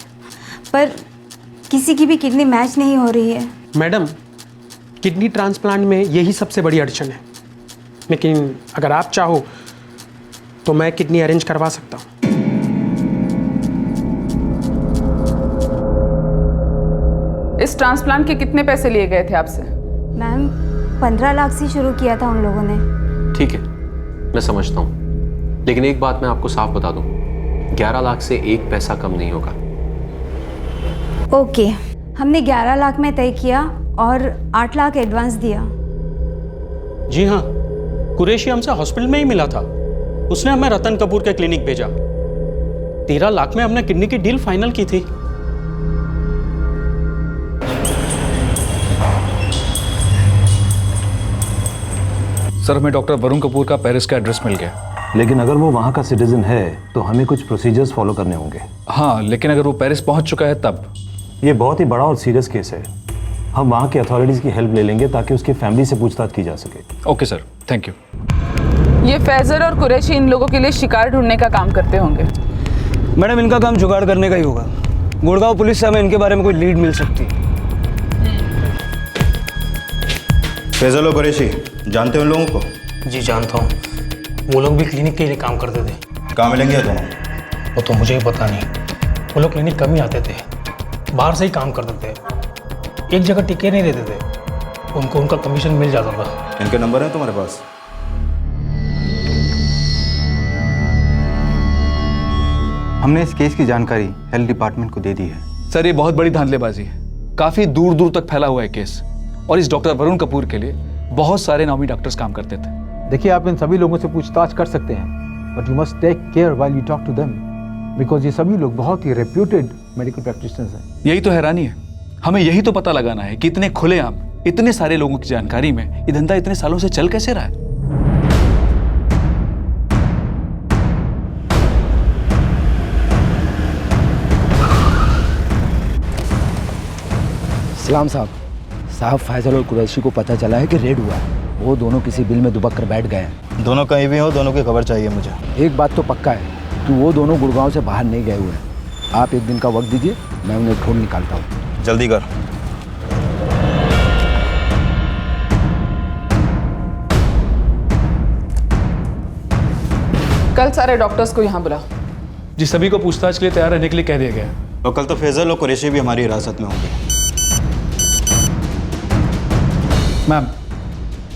पर किसी की भी किडनी मैच नहीं हो रही है। मैडम, किडनी ट्रांसप्लांट में यही सबसे बड़ी अड़चन है, लेकिन अगर आप चाहो तो मैं किडनी अरेंज करवा सकता हूँ। इस ट्रांसप्लांट के कितने पैसे लिए गए थे आपसे? मैम, 15 लाख से शुरू किया था उन लोगों ने। ठीक है, मैं समझता हूँ, लेकिन एक बात मैं आपको साफ बता दूँ, 11 लाख से एक पैसा कम नहीं होगा। ओके, हमने 11 लाख में तय किया और 8 लाख एडवांस दिया। जी हाँ, कुरैशी हमसे हॉस्पिटल में ही मिला था। उसने हमें रतन कपूर के क्लिनिक भेजा। 13 लाख में हमने किडनी की डील फाइनल की थी। सर, हमें डॉक्टर वरुण कपूर का पेरिस का एड्रेस मिल गया। लेकिन अगर वो वहाँ का सिटीजन है तो हमें कुछ प्रोसीजर्स फॉलो करने होंगे। हाँ, लेकिन अगर वो पेरिस पहुँच चुका है तब? ये बहुत ही बड़ा और सीरियस केस है। हम वहाँ की अथॉरिटीज़ की हेल्प ले लेंगे ताकि उसकी फैमिली से पूछताछ की जा सके। Okay sir, thank you. ये फैजल और कुरैशी इन लोगों के लिए शिकार ढूंढने का काम करते होंगे। मैडम, इनका काम जुगाड़ करने का ही होगा। गुड़गांव पुलिस से हमें इनके बारे में कोई लीड मिल सकती है। फैजल और कुरैशी जानते हो उन लोगों को? जी जानता हूँ, वो लोग भी क्लिनिक के लिए काम करते थे। कहाँ मिलेंगे दोनों? वो तो मुझे ही पता नहीं। वो लोग क्लिनिक कम ही आते थे, बाहर से ही काम करते थे, एक जगह टिके नहीं रहते थे। उनको उनका कमीशन मिल जाता था। इनके नंबर है तुम्हारे पास? हमने इस केस की जानकारी हेल्थ डिपार्टमेंट को दे दी है। सर, ये बहुत बड़ी धांधलेबाजी है। काफ़ी दूर दूर तक फैला हुआ है केस, और इस डॉक्टर वरुण कपूर के लिए बहुत सारे नामी डॉक्टर्स काम करते थे। देखिए, आप इन सभी लोगों से पूछताछ कर सकते हैं, but you must take care while you talk to them, because ये सभी लोग बहुत ही रेप्यूटेड मेडिकल प्रैक्टिशनर्स हैं। यही तो हैरानी है, हमें यही तो पता लगाना है कि इतने खुलेआम इतने सारे लोगों की जानकारी में ये धंधा इतने सालों से चल कैसे रहा है। सलाम साहब। फैजल और कुरैशी को पता चला है कि रेड हुआ है। वो दोनों किसी बिल में दुबक कर बैठ गए हैं। दोनों कहीं भी हो, दोनों की खबर चाहिए मुझे। एक बात तो पक्का है कि वो दोनों गुड़गांव से बाहर नहीं गए हुए हैं। आप एक दिन का वक्त दीजिए, मैं उन्हें ढूंढ निकालता हूँ। जल्दी कर। कल सारे डॉक्टर्स को यहाँ बुला। जी, सभी को पूछताछ के लिए तैयार रहने के लिए कह दिया गया। और कल तो फैजल और कुरैशी भी हमारी हिरासत में होंगे। Ma'am,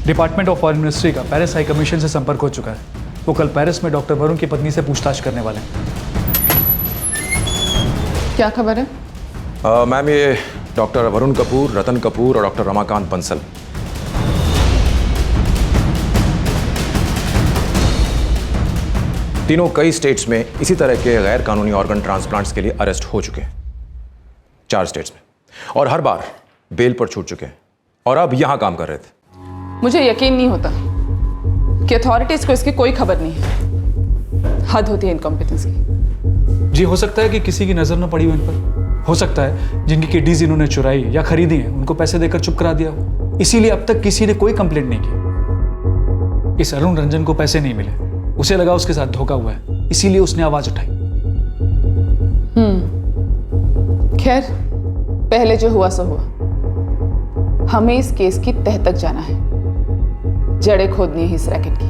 department of foreign ministry का पेरिस हाई कमीशन से संपर्क हो चुका है। वो कल पेरिस में डॉक्टर वरुण की पत्नी से पूछताछ करने वाले हैं। क्या खबर है? मैम, ये डॉक्टर वरुण कपूर, रतन कपूर और डॉक्टर रमाकांत बंसल, तीनों कई स्टेट्स में इसी तरह के गैर कानूनी ऑर्गन ट्रांसप्लांट्स के लिए अरेस्ट हो चुके हैं, 4 स्टेट्स में, और हर बार बेल पर छूट चुके हैं, और अब यहां काम कर रहे थे। मुझे यकीन नहीं होता कि अथॉरिटीज को इसकी कोई खबर नहीं है। हद होती है इनकॉम्पिटेंस की। जी, हो सकता है कि किसी की नजर न पड़ी हो इन पर। हो सकता है जिनकी किडनीज इन्होंने चुराई या खरीदी हैं उनको पैसे देकर चुप करा दिया हो, इसीलिए अब तक किसी ने कोई कंप्लेंट नहीं की। इस अरुण रंजन को पैसे नहीं मिले, उसे लगा उसके साथ धोखा हुआ है, इसीलिए उसने आवाज उठाई। खैर, पहले जो हुआ सो हुआ। हमें इस केस की तह तक जाना है, जड़ें खोदनी है इस रैकेट की।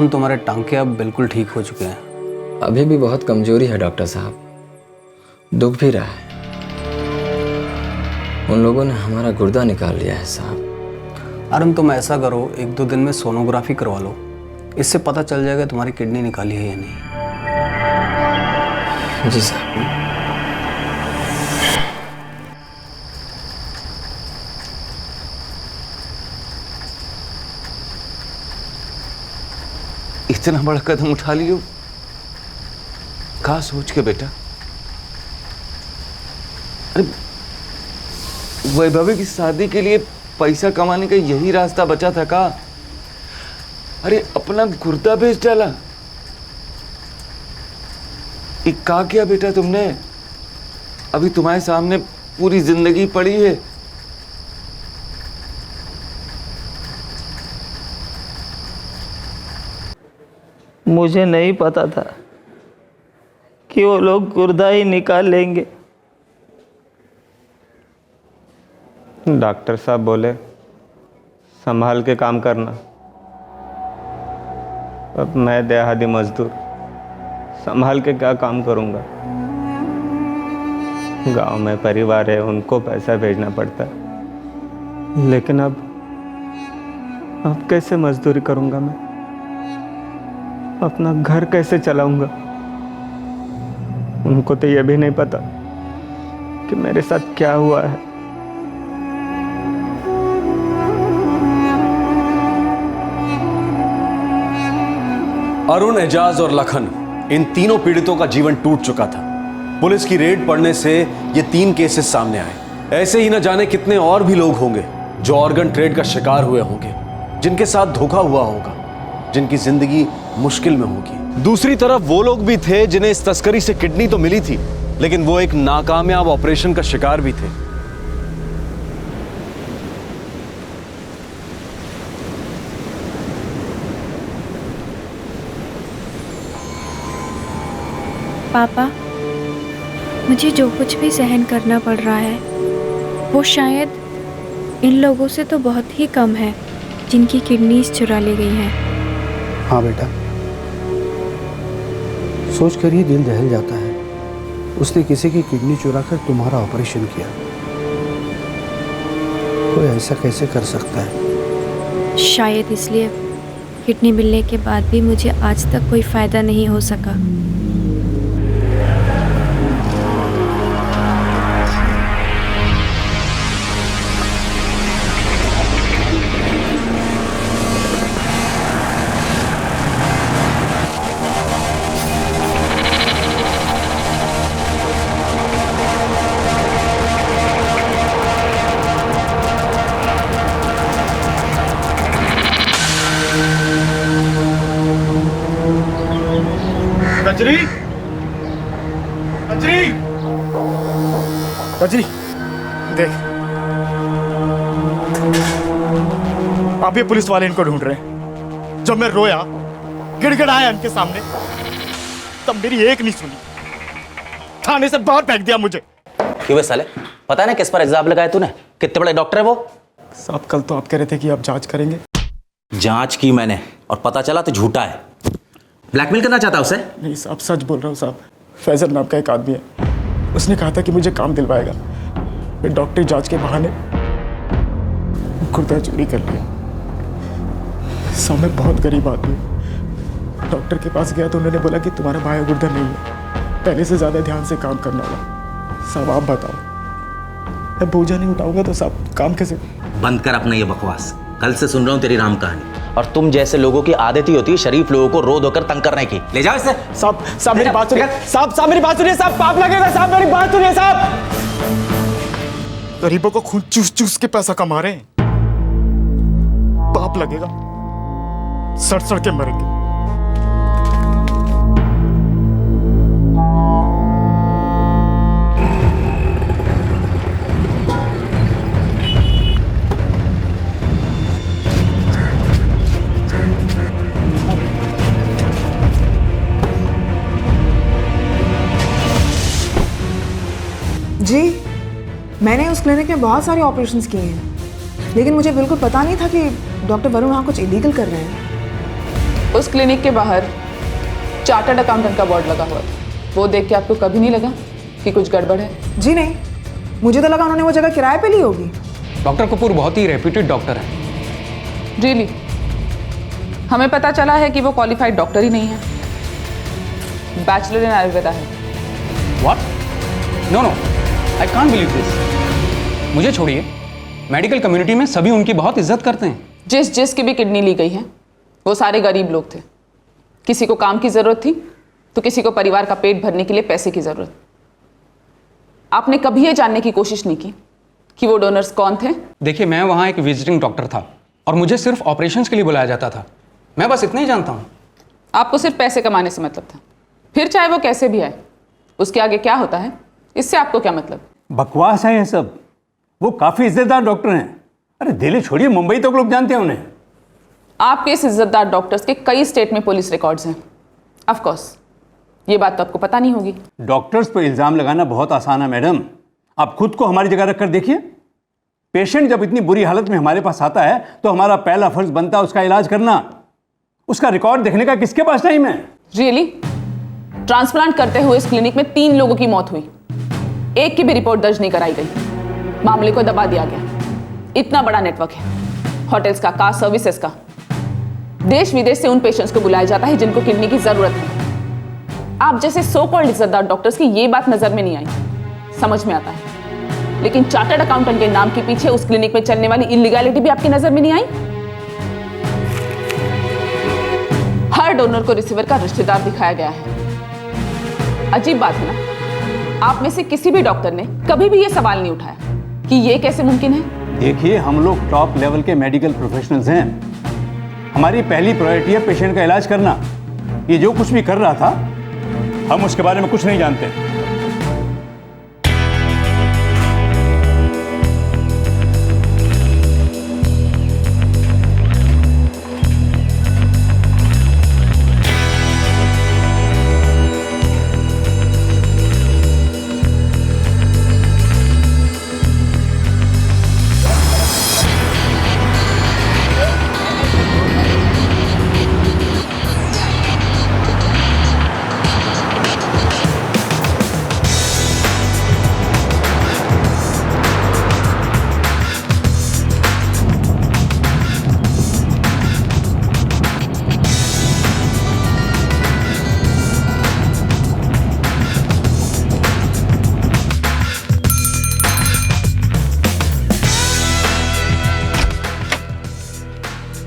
अरुण, तुम्हारे टांके अब बिल्कुल ठीक हो चुके हैं। अभी भी बहुत कमजोरी है डॉक्टर साहब, दुख भी रहा है। उन लोगों ने हमारा गुर्दा निकाल लिया है साहब। अरुण, तुम ऐसा करो, 1-2 दिन में सोनोग्राफी करवा लो, इससे पता चल जाएगा तुम्हारी किडनी निकाली है या नहीं। जी साहब। इतना बड़ा कदम उठा लियो, कहा सोच के बेटा? अरे वैभवी की शादी के लिए पैसा कमाने का यही रास्ता बचा था का? अरे अपना गुर्दा बेच डाला। एक का किया बेटा तुमने? अभी तुम्हारे सामने पूरी जिंदगी पड़ी है। मुझे नहीं पता था कि वो लोग गुर्दा ही निकाल लेंगे। डॉक्टर साहब बोले संभाल के काम करना। अब मैं देहाती मजदूर संभाल के क्या काम करूंगा? गांव में परिवार है, उनको पैसा भेजना पड़ता है। लेकिन अब कैसे मजदूरी करूंगा मैं? अपना घर कैसे चलाऊंगा? उनको तो यह भी नहीं पता कि मेरे साथ क्या हुआ है। अरुण, एजाज और लखन, इन तीनों पीड़ितों का जीवन टूट चुका था। पुलिस की रेड पड़ने से ये 3 केसेस सामने आए। ऐसे ही न जाने कितने और भी लोग होंगे जो ऑर्गन ट्रेड का शिकार हुए होंगे, जिनके साथ धोखा हुआ होगा, जिनकी जिंदगी मुश्किल में होगी। दूसरी तरफ वो लोग भी थे जिन्हें इस तस्करी से किडनी तो मिली थी, लेकिन वो एक नाकामयाब ऑपरेशन का शिकार भी थे। पापा, मुझे जो कुछ भी सहन करना पड़ रहा है वो शायद इन लोगों से तो बहुत ही कम है जिनकी किडनीज चुरा ली गई हैं। हाँ बेटा, सोच कर ही दिल दहल जाता है। उसने किसी की किडनी चुरा कर तुम्हारा ऑपरेशन किया। कोई ऐसा कैसे कर सकता है? शायद इसलिए किडनी मिलने के बाद भी मुझे आज तक कोई फ़ायदा नहीं हो सका। कजरी, कजरी, कजरी, देख, आप ये पुलिस वाले इनको ढूंढ रहे हैं। जब मैं रोया, गिड़गिड़ाया इनके सामने, तब मेरी एक नहीं सुनी, थाने से बाहर फेंक दिया मुझे। क्यों साले, पता है ना किस पर इल्जाम लगाया तूने? कितने बड़े डॉक्टर है वो? साहब, कल तो आप कह रहे थे कि आप जांच करेंगे। जांच की मैंने और पता चला तो झूठा है। ब्लैकमेल करना चाहता उसे? नहीं साहब, सच बोल रहा हूँ साहब। फैजल नाम का एक आदमी है, उसने कहा था कि मुझे काम दिलवाएगा। फिर डॉक्टरी जांच के बहाने गुर्दा चोरी कर लिया। साहब, मैं बहुत गरीब आदमी हूँ। डॉक्टर के पास गया तो उन्होंने बोला कि तुम्हारा भाई गुर्दा नहीं है, पहले से ज़्यादा ध्यान से काम करना होगा। साहब आप बताओ, मैं बोझा नहीं उठाऊंगा तो साहब काम कैसे? बंद कर अपना ये बकवास। कल से सुन रहा हूँ तेरी राम कहानी, और तुम जैसे लोगों की आदत ही होती है शरीफ लोगों को रो धोकर तंग करने की। ले जाओ इसे। साहब मेरी बात सुनिए। साहब मेरी बात सुनिए। साहब पाप लगेगा। साहब मेरी बात सुनिए। साहब गरीबों को खून चूस चूस के पैसा कमा रहे हैं, पाप लगेगा, सड़ सड़ के मरेंगे। जी, मैंने उस क्लिनिक में बहुत सारे ऑपरेशंस किए हैं, लेकिन मुझे बिल्कुल पता नहीं था कि डॉक्टर वरुण वहाँ कुछ इलीगल कर रहे हैं। उस क्लिनिक के बाहर चार्टर्ड अकाउंटेंट का बोर्ड लगा हुआ था, वो देख के आपको कभी नहीं लगा कि कुछ गड़बड़ है? जी नहीं, मुझे तो लगा उन्होंने वो जगह किराए पे ली होगी। डॉक्टर कपूर बहुत ही रेप्यूटेड डॉक्टर है। रियली? हमें पता चला है कि वो क्वालिफाइड डॉक्टर ही नहीं है, बैचलर इन आयुर्वेदा है। What? No no, I can't believe this. मुझे छोड़िए, मेडिकल कम्युनिटी में सभी उनकी बहुत इज्जत करते हैं। जिसकी भी किडनी ली गई है वो सारे गरीब लोग थे। किसी को काम की जरूरत थी तो किसी को परिवार का पेट भरने के लिए पैसे की जरूरत। आपने कभी ये जानने की कोशिश नहीं की कि वो डोनर्स कौन थे? देखिए, मैं वहाँ एक विजिटिंग डॉक्टर था और मुझे सिर्फ ऑपरेशंस के लिए बुलाया जाता था। मैं बस इतना ही जानता हूँ। आपको सिर्फ पैसे कमाने से मतलब था, फिर चाहे वो कैसे भी आए, उसके आगे क्या होता है इससे आपको क्या मतलब? बकवास है ये सब। वो काफी इज्जतदार डॉक्टर हैं। अरे दिल्ली छोड़िए, मुंबई तक लोग जानते हैं उन्हें। आपके इस इज्जतदार डॉक्टर्स के कई स्टेट में पुलिस रिकॉर्ड्स हैं। ऑफ कोर्स ये बात तो आपको पता नहीं होगी। डॉक्टर्स पर इल्जाम लगाना बहुत आसान है मैडम। आप खुद को हमारी जगह रखकर देखिए। पेशेंट जब इतनी बुरी हालत में हमारे पास आता है तो हमारा पहला फर्ज बनता है उसका इलाज करना। उसका रिकॉर्ड देखने का किसके पास टाइम है? रियली? ट्रांसप्लांट करते हुए इस क्लिनिक में 3 लोगों की मौत हुई, एक की भी रिपोर्ट दर्ज नहीं कराई गई, मामले को दबा दिया गया। इतना बड़ा नेटवर्क है, होटल्स का, कार सर्विसेज का। देश विदेश से उन पेशेंट्स को बुलाया जाता है जिनको किडनी की जरूरत है। आप जैसे सो कॉल्ड इज्जतदार डॉक्टर्स की ये बात नजर में नहीं आई, समझ में आता है, लेकिन चार्टर्ड अकाउंटेंट के नाम के पीछे उस क्लिनिक में चलने वाली इलीगैलिटी भी आपकी नजर में नहीं आई। हर डोनर को रिसीवर का रिश्तेदार दिखाया गया है। अजीब बात है ना, आप में से किसी भी डॉक्टर ने कभी भी ये सवाल नहीं उठाया कि ये कैसे मुमकिन है। देखिए, हम लोग टॉप लेवल के मेडिकल प्रोफेशनल्स हैं। हमारी पहली प्रायोरिटी है पेशेंट का इलाज करना। ये जो कुछ भी कर रहा था, हम उसके बारे में कुछ नहीं जानते।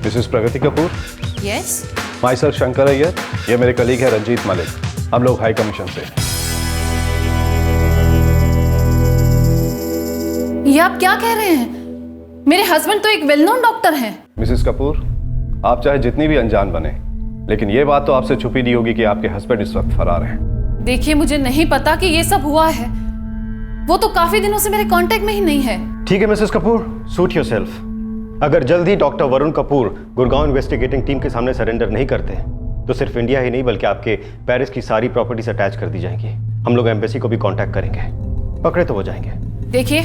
Mrs Pragati Kapoor. Yes. My sir Shankar Iyer, ये मेरे कलीग है रंजीत मलिक। हम लोग हाई कमीशन से। ये आप क्या कह रहे हैं? मेरे हस्बैंड तो एक वेल नोन डॉक्टर हैं। मिसेस कपूर, आप चाहे जितनी भी अनजान बने, लेकिन ये बात तो आपसे छुपी नहीं होगी कि आपके हस्बैंड इस वक्त फरार हैं। देखिए, मुझे नहीं पता कि ये सब हुआ है। वो तो काफी दिनों से मेरे कांटेक्ट में ही नहीं है। ठीक है मिसेस कपूर, सूट योरसेल्फ। अगर जल्द ही doctor Varun Kapoor Gurgaon investigating team के सामने सरेंडर नहीं करते तो सिर्फ इंडिया ही नहीं बल्कि आपके पेरिस की सारी प्रॉपर्टीज अटैच कर दी जाएंगी। हम लोग एम्बेसी को भी कांटेक्ट करेंगे, पकड़े तो हो जाएंगे। देखिए,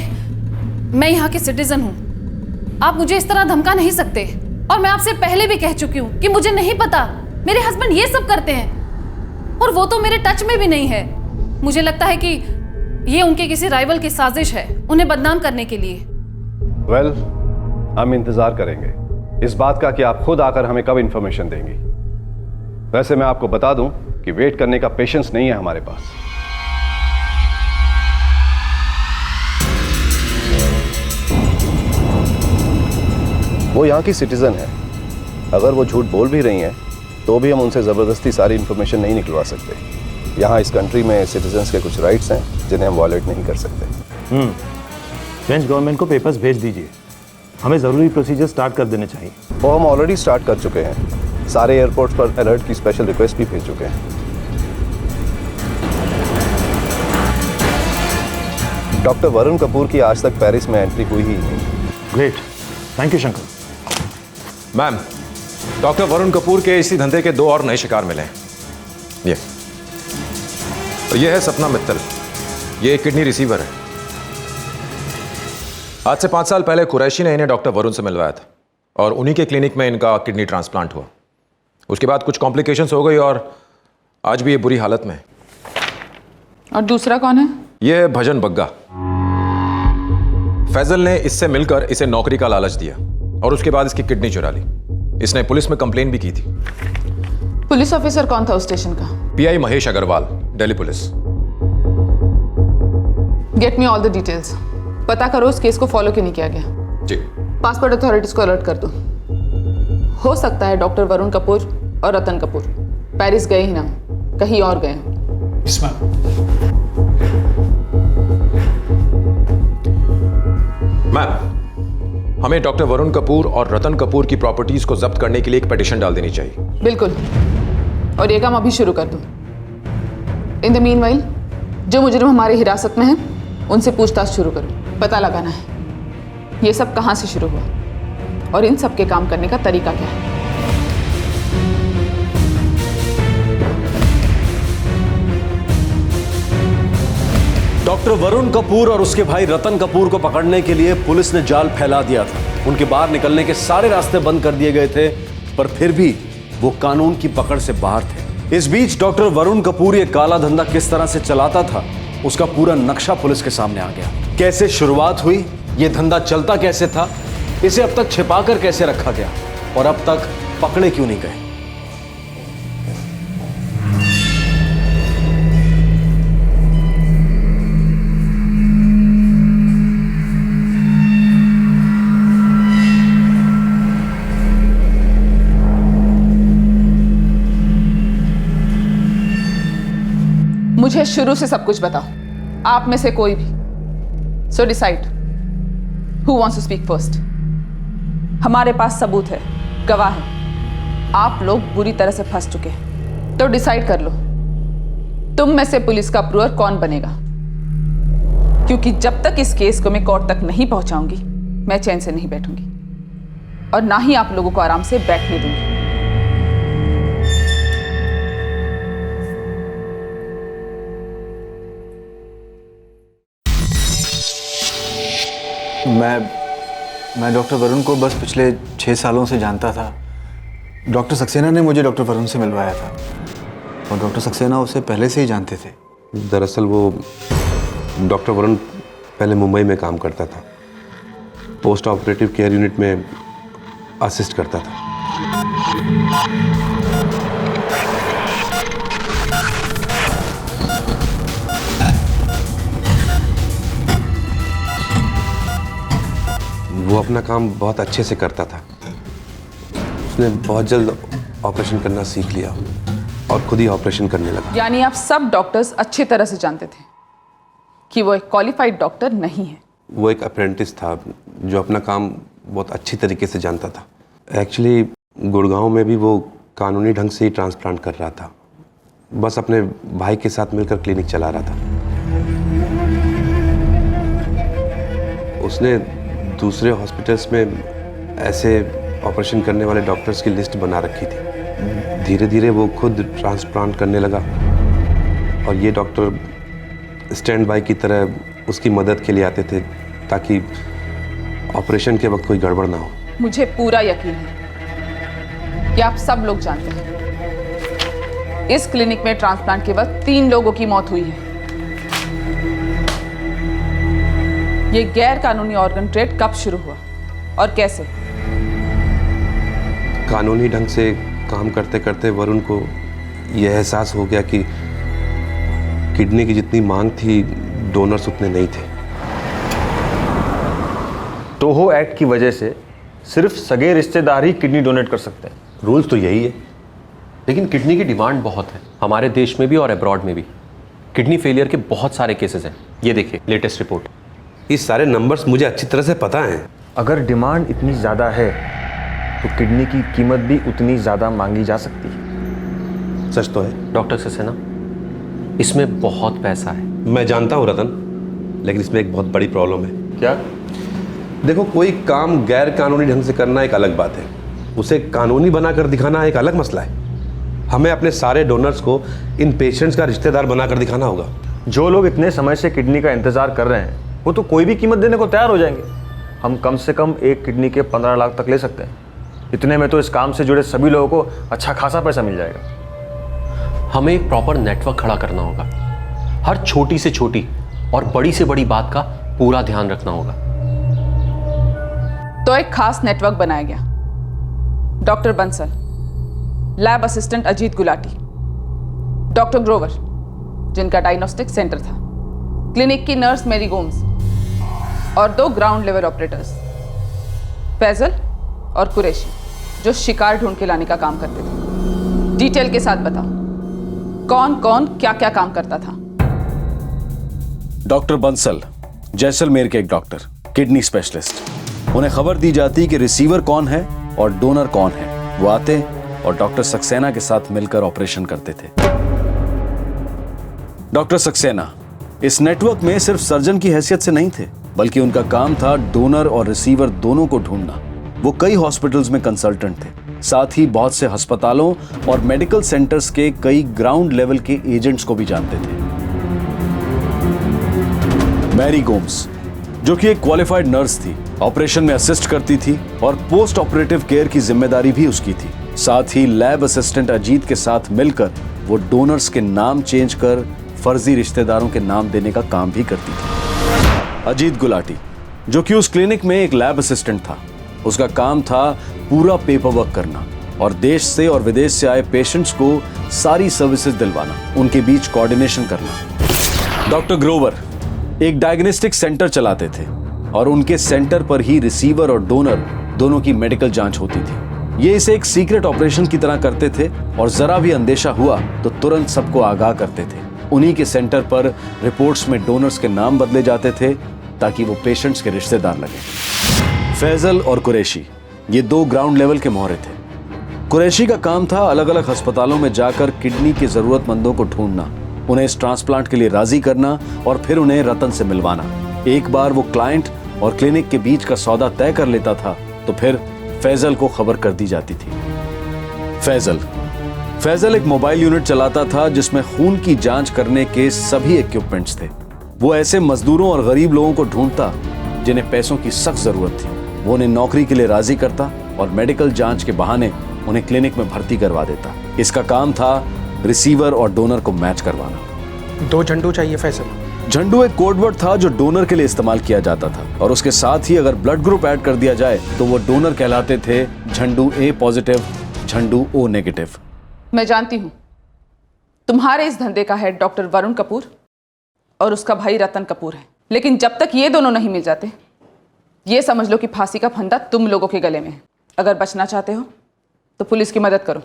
मैं यहाँ के सिटीजन हूँ, आप मुझे इस तरह धमका नहीं सकते। और मैं आपसे पहले भी कह चुकी हूँ कि मुझे नहीं पता मेरे हस्बैंड ये सब करते हैं, और वो तो मेरे टच में भी नहीं है। मुझे लगता है कि ये उनके किसी राइवल की साजिश है उन्हें बदनाम करने के लिए। वेल, हम इंतजार करेंगे इस बात का कि आप खुद आकर हमें कब इंफॉर्मेशन देंगी। वैसे मैं आपको बता दूं कि वेट करने का पेशेंस नहीं है हमारे पास। वो यहाँ की सिटीजन है, अगर वो झूठ बोल भी रही हैं तो भी हम उनसे ज़बरदस्ती सारी इंफॉर्मेशन नहीं निकलवा सकते। यहाँ इस कंट्री में सिटीजन्स के कुछ राइट्स हैं जिन्हें हम वॉयलेट नहीं कर सकते। फ्रेंच गवर्नमेंट को पेपर्स भेज दीजिए, हमें ज़रूरी प्रोसीजर स्टार्ट कर देने चाहिए। वो हम ऑलरेडी स्टार्ट कर चुके हैं। सारे एयरपोर्ट्स पर अलर्ट की स्पेशल रिक्वेस्ट भी भेज चुके हैं। डॉक्टर वरुण कपूर की आज तक पेरिस में एंट्री हुई ही नहीं। Great, thank you Shankar. Ma'am, doctor Varun Kapoor के इसी धंधे के 2 और नए शिकार मिले हैं। ये तो ये है सपना मित्तल, ये एक किडनी रिसीवर है। आज से 5 साल पहले कुरैशी ने इन्हें डॉक्टर वरुण से मिलवाया था और उन्हीं के क्लिनिक में इनका किडनी ट्रांसप्लांट हुआ। उसके बाद कुछ कॉम्प्लिकेशंस हो गई और आज भी ये बुरी हालत में है। और दूसरा कौन है? ये है भजन बग्गा। फैजल ने इससे मिलकर इसे नौकरी का लालच दिया और उसके बाद इसकी किडनी चुरा ली। इसने पुलिस में कंप्लेन भी की थी। पुलिस ऑफिसर कौन था उस स्टेशन का? PI Mahesh Agarwal, Delhi police. Get me all the details. पता करो उस केस को फॉलो क्यों नहीं किया गया। जी। पासपोर्ट अथॉरिटीज को अलर्ट कर दो। हो सकता है डॉक्टर वरुण कपूर और रतन कपूर पेरिस गए ही ना, कहीं और गए हों। मैम, हमें डॉक्टर वरुण कपूर और रतन कपूर की प्रॉपर्टीज को जब्त करने के लिए एक पिटीशन डाल देनी चाहिए। बिल्कुल, और ये काम अभी शुरू कर दो। इन द मीनवाइल जो मुजरिम हमारी हिरासत में हैं उनसे पूछताछ शुरू करो। पता लगाना है ये सब कहां से शुरू हुआ और इन सब के काम करने का तरीका क्या है। डॉक्टर वरुण कपूर और उसके भाई रतन कपूर को पकड़ने के लिए पुलिस ने जाल फैला दिया था। उनके बाहर निकलने के सारे रास्ते बंद कर दिए गए थे, पर फिर भी वो कानून की पकड़ से बाहर थे। इस बीच डॉक्टर वरुण कपूर ये काला धंधा किस तरह से चलाता था, उसका पूरा नक्शा पुलिस के सामने आ गया। कैसे शुरुआत हुई, ये धंधा चलता कैसे था, इसे अब तक छिपाकर कैसे रखा गया और अब तक पकड़े क्यों नहीं गए। मुझे शुरू से सब कुछ बताओ, आप में से कोई भी। So decide who wants to speak first. हमारे पास सबूत है, गवाह है। आप लोग बुरी तरह से फंस चुके हैं, तो डिसाइड कर लो तुम में से पुलिस का अप्रूवर कौन बनेगा। क्योंकि जब तक इस केस को मैं कोर्ट तक नहीं पहुंचाऊंगी मैं चैन से नहीं बैठूंगी और ना ही आप लोगों को आराम से बैठने दूंगी। मैं डॉक्टर वरुण को बस पिछले 6 सालों से जानता था। डॉक्टर सक्सेना ने मुझे डॉक्टर वरुण से मिलवाया था और डॉक्टर सक्सेना उसे पहले से ही जानते थे। दरअसल वो डॉक्टर वरुण पहले मुंबई में काम करता था, पोस्ट ऑपरेटिव केयर यूनिट में असिस्ट करता था। वो अपना काम बहुत अच्छे से करता था। उसने बहुत जल्द ऑपरेशन करना सीख लिया और खुद ही ऑपरेशन करने लगा। यानी आप सब डॉक्टर्स अच्छी तरह से जानते थे कि वो एक क्वालिफाइड डॉक्टर नहीं है। वो एक अप्रेंटिस था जो अपना काम बहुत अच्छी तरीके से जानता था। एक्चुअली गुड़गांव में भी वो कानूनी ढंग से ही ट्रांसप्लांट कर रहा था, बस अपने भाई के साथ मिलकर क्लिनिक चला रहा था। उसने दूसरे हॉस्पिटल्स में ऐसे ऑपरेशन करने वाले डॉक्टर्स की लिस्ट बना रखी थी। धीरे धीरे वो खुद ट्रांसप्लांट करने लगा और ये डॉक्टर स्टैंड बाय की तरह उसकी मदद के लिए आते थे ताकि ऑपरेशन के वक्त कोई गड़बड़ ना हो। मुझे पूरा यकीन है कि आप सब लोग जानते हैं इस क्लिनिक में ट्रांसप्लांट के वक्त 3 लोगों की मौत हुई है। ये गैर कानूनी ऑर्गन ट्रेड कब शुरू हुआ और कैसे? कानूनी ढंग से काम करते करते वरुण को यह एहसास हो गया कि किडनी की जितनी मांग थी डोनर्स उतने नहीं थे। टोहो एक्ट की वजह से सिर्फ सगे रिश्तेदार ही किडनी डोनेट कर सकते हैं। रूल्स तो यही है, लेकिन किडनी की डिमांड बहुत है, हमारे देश में भी और अब्रॉड में भी। किडनी फेलियर के बहुत सारे केसेस हैं। ये देखिए लेटेस्ट रिपोर्ट। ये सारे नंबर्स मुझे अच्छी तरह से पता हैं। अगर डिमांड इतनी ज़्यादा है तो किडनी की कीमत भी उतनी ज़्यादा मांगी जा सकती है। सच तो है डॉक्टर सक्सेना, इसमें बहुत पैसा है। मैं जानता हूँ रतन, लेकिन इसमें एक बहुत बड़ी प्रॉब्लम है। क्या? देखो, कोई काम गैर कानूनी ढंग से करना एक अलग बात है, उसे कानूनी बनाकर दिखाना एक अलग मसला है। हमें अपने सारे डोनर्स को इन पेशेंट्स का रिश्तेदार बनाकर दिखाना होगा। जो लोग इतने समय से किडनी का इंतजार कर रहे हैं वो तो कोई भी कीमत देने को तैयार हो जाएंगे। हम कम से कम एक किडनी के 15 लाख तक ले सकते हैं। इतने में तो इस काम से जुड़े सभी लोगों को अच्छा खासा पैसा मिल जाएगा। हमें एक प्रॉपर नेटवर्क खड़ा करना होगा। हर छोटी से छोटी और बड़ी से बड़ी बात का पूरा ध्यान रखना होगा। तो एक खास नेटवर्क बनाया गया। Doctor Bansal, lab assistant Ajit Gulati, doctor Grover जिनका डायग्नोस्टिक सेंटर था, क्लिनिक की नर्स मेरी गोम्स और 2 ग्राउंड लेवल ऑपरेटर्स फैजल और कुरैशी जो शिकार ढूंढ के लाने का काम करते थे। डिटेल के साथ बताओ कौन कौन क्या क्या काम करता था। डॉक्टर बंसल जैसलमेर के एक डॉक्टर, किडनी स्पेशलिस्ट। उन्हें खबर दी जाती कि रिसीवर कौन है और डोनर कौन है। वो आते और डॉक्टर सक्सेना के साथ मिलकर ऑपरेशन करते थे। डॉक्टर सक्सेना इस नेटवर्क में सिर्फ सर्जन की हैसियत से नहीं थे, बल्कि उनका काम था डोनर और रिसीवर दोनों को ढूंढना। वो कई हॉस्पिटल्स में कंसल्टेंट थे, साथ ही बहुत से अस्पतालों और मेडिकल सेंटर्स के कई ग्राउंड लेवल के एजेंट्स को भी जानते थे। मैरी गोम्स, जो कि एक क्वालिफाइड नर्स थी, ऑपरेशन में असिस्ट करती थी और पोस्ट ऑपरेटिव केयर की जिम्मेदारी भी उसकी थी। साथ ही लैब असिस्टेंट अजीत के साथ मिलकर वो डोनर्स के नाम चेंज कर फर्जी रिश्तेदारों के नाम देने का काम भी करती थी। अजीत गुलाटी, जो कि उस क्लिनिक में एक लैब असिस्टेंट था, उसका काम था पूरा पेपर वर्क करना और देश से और विदेश से आए पेशेंट्स को सारी सर्विसेज दिलवाना, उनके बीच कोऑर्डिनेशन करना। डॉक्टर ग्रोवर एक डायग्नोस्टिक सेंटर चलाते थे और उनके सेंटर पर ही रिसीवर और डोनर दोनों की मेडिकल जांच होती थी। ये इसे एक सीक्रेट ऑपरेशन की तरह करते थे और जरा भी अंदेशा हुआ तो तुरंत सबको आगाह करते थे। उन्हीं के सेंटर पर रिपोर्ट्स में डोनर्स के नाम बदले जाते थे ताकि वो पेशेंट्स के रिश्तेदार लगे। फैजल और कुरैशी ये 2 ग्राउंड लेवल के मोहरे थे। कुरैशी का काम था अलग अलग अस्पतालों में जाकर किडनी के जरूरतमंदों को ढूंढना, उन्हें इस ट्रांसप्लांट के लिए राजी करना और फिर उन्हें रतन से मिलवाना। एक बार वो क्लाइंट और क्लिनिक के बीच का सौदा तय कर लेता था तो फिर फैजल को खबर कर दी जाती थी। फैजल एक मोबाइल यूनिट चलाता था जिसमें खून की जांच करने के सभी इक्विपमेंट्स थे। वो ऐसे मजदूरों और गरीब लोगों को ढूंढता जिन्हें पैसों की सख्त जरूरत थी। वो उन्हें नौकरी के लिए राजी करता और मेडिकल जांच के बहाने उन्हें क्लिनिक में भर्ती करवा देता। इसका काम था रिसीवर और डोनर को मैच करवाना। 2 झंडू चाहिए फैजल। झंडू एक कोडवर्ड था जो डोनर के लिए इस्तेमाल किया जाता था और उसके साथ ही अगर ब्लड ग्रुप ऐड कर दिया जाए तो वो डोनर कहलाते थे। झंडू ए पॉजिटिव, झंडू ओ नेगेटिव। मैं जानती हूं तुम्हारे इस धंधे का हेड डॉक्टर वरुण कपूर और उसका भाई रतन कपूर है, लेकिन जब तक ये दोनों नहीं मिल जाते ये समझ लो कि फांसी का फंदा तुम लोगों के गले में है। अगर बचना चाहते हो तो पुलिस की मदद करो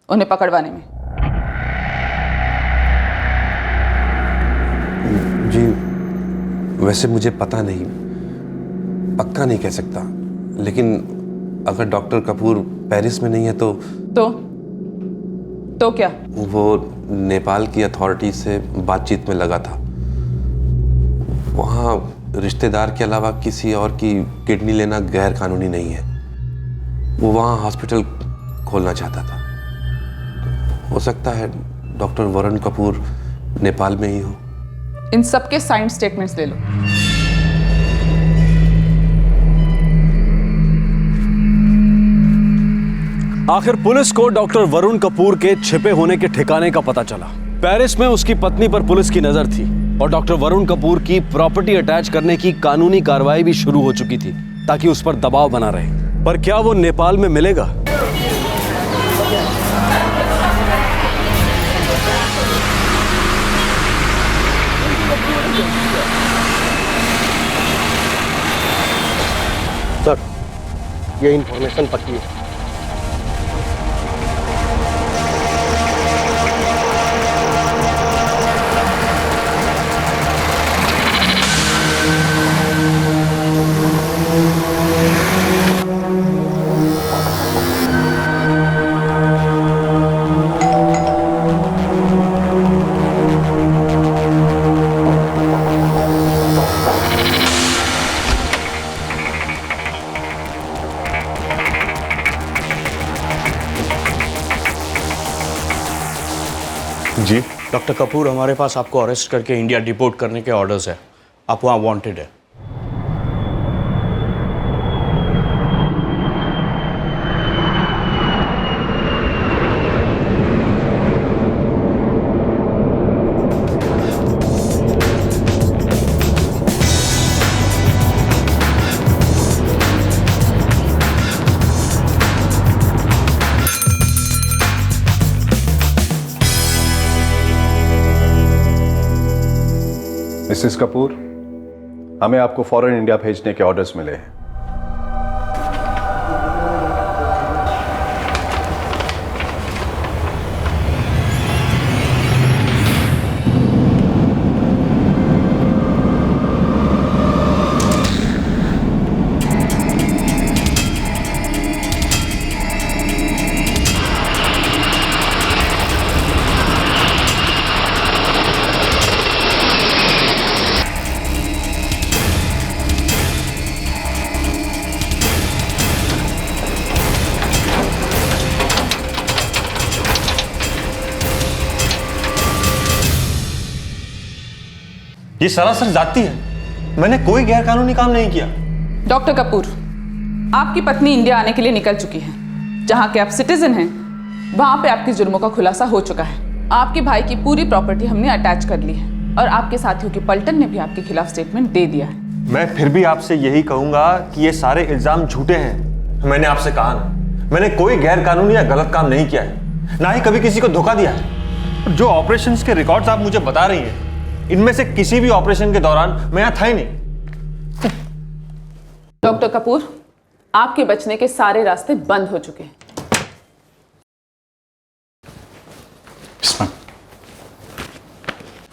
उन्हें पकड़वाने में। जी वैसे मुझे पता नहीं, पक्का नहीं कह सकता, लेकिन अगर डॉक्टर कपूर पेरिस में नहीं है तो क्या? वो नेपाल की अथॉरिटी से बातचीत में लगा था। वहाँ रिश्तेदार के अलावा किसी और की किडनी लेना गैर कानूनी नहीं है। वो वहाँ हॉस्पिटल खोलना चाहता था। हो सकता है डॉक्टर वरुण कपूर नेपाल में ही हो। इन सबके साइंड स्टेटमेंट्स ले लो। आखिर पुलिस को डॉक्टर वरुण कपूर के छिपे होने के ठिकाने का पता चला। पेरिस में उसकी पत्नी पर पुलिस की नजर थी और डॉक्टर वरुण कपूर की प्रॉपर्टी अटैच करने की कानूनी कार्रवाई भी शुरू हो चुकी थी ताकि उस पर दबाव बना रहे। पर क्या वो नेपाल में मिलेगा? सर, ये इंफॉर्मेशन पक्की है। जी डॉक्टर कपूर, हमारे पास आपको अरेस्ट करके इंडिया डिपोर्ट करने के ऑर्डर्स है। आप वहाँ वांटेड है। मिसेस कपूर, हमें आपको फौरन इंडिया भेजने के ऑर्डर्स मिले हैं। ये सरासर जाती है। मैंने कोई गैरकानूनी काम नहीं किया। डॉक्टर कपूर, आपकी पत्नी इंडिया आने के लिए निकल चुकी है। जहां के आप सिटीजन हैं, वहां पे आपके जुर्मों का खुलासा हो चुका है। आपके भाई की पूरी प्रॉपर्टी हमने अटैच कर ली है और आपके साथियों की पलटन ने भी आपके खिलाफ स्टेटमेंट दे दिया है। मैं फिर भी आपसे यही कहूंगा कि ये सारे इल्जाम झूठे हैं। मैंने आपसे कहा ना, मैंने कोई गैरकानूनी या गलत काम नहीं किया है, ना ही कभी किसी को धोखा दिया है। जो ऑपरेशंस के रिकॉर्ड्स आप मुझे बता रही हैं, इनमें से किसी भी ऑपरेशन के दौरान मैं यहां था ही नहीं। डॉक्टर कपूर, आपके बचने के सारे रास्ते बंद हो चुके हैं।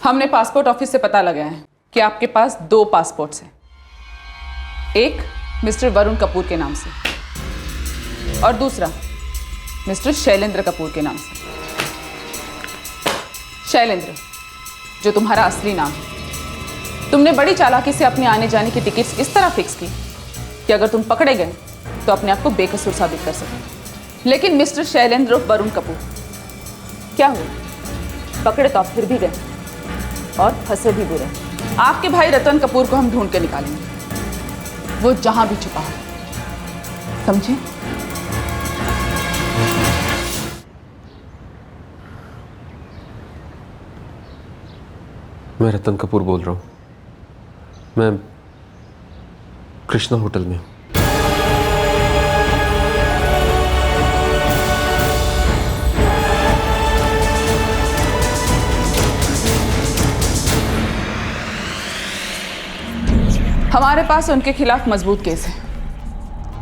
हमने पासपोर्ट ऑफिस से पता लगाया है कि आपके पास 2 पासपोर्ट्स हैं। एक मिस्टर वरुण कपूर के नाम से और दूसरा मिस्टर शैलेंद्र कपूर के नाम से। शैलेंद्र, जो तुम्हारा असली नाम है, तुमने बड़ी चालाकी से अपने आने जाने की टिकट्स इस तरह फिक्स की कि अगर तुम पकड़े गए तो अपने आप को बेकसूर साबित कर सके। लेकिन मिस्टर शैलेंद्र वरुण कपूर, क्या हुआ? पकड़े तो आप फिर भी गए और फंसे भी बुरे। आपके भाई रतन कपूर को हम ढूंढ के निकालेंगे, वो जहां भी छुपा है, समझे? मैं रतन कपूर बोल रहा हूँ। मैं कृष्णा होटल में हूँ। हमारे पास उनके खिलाफ मजबूत केस है,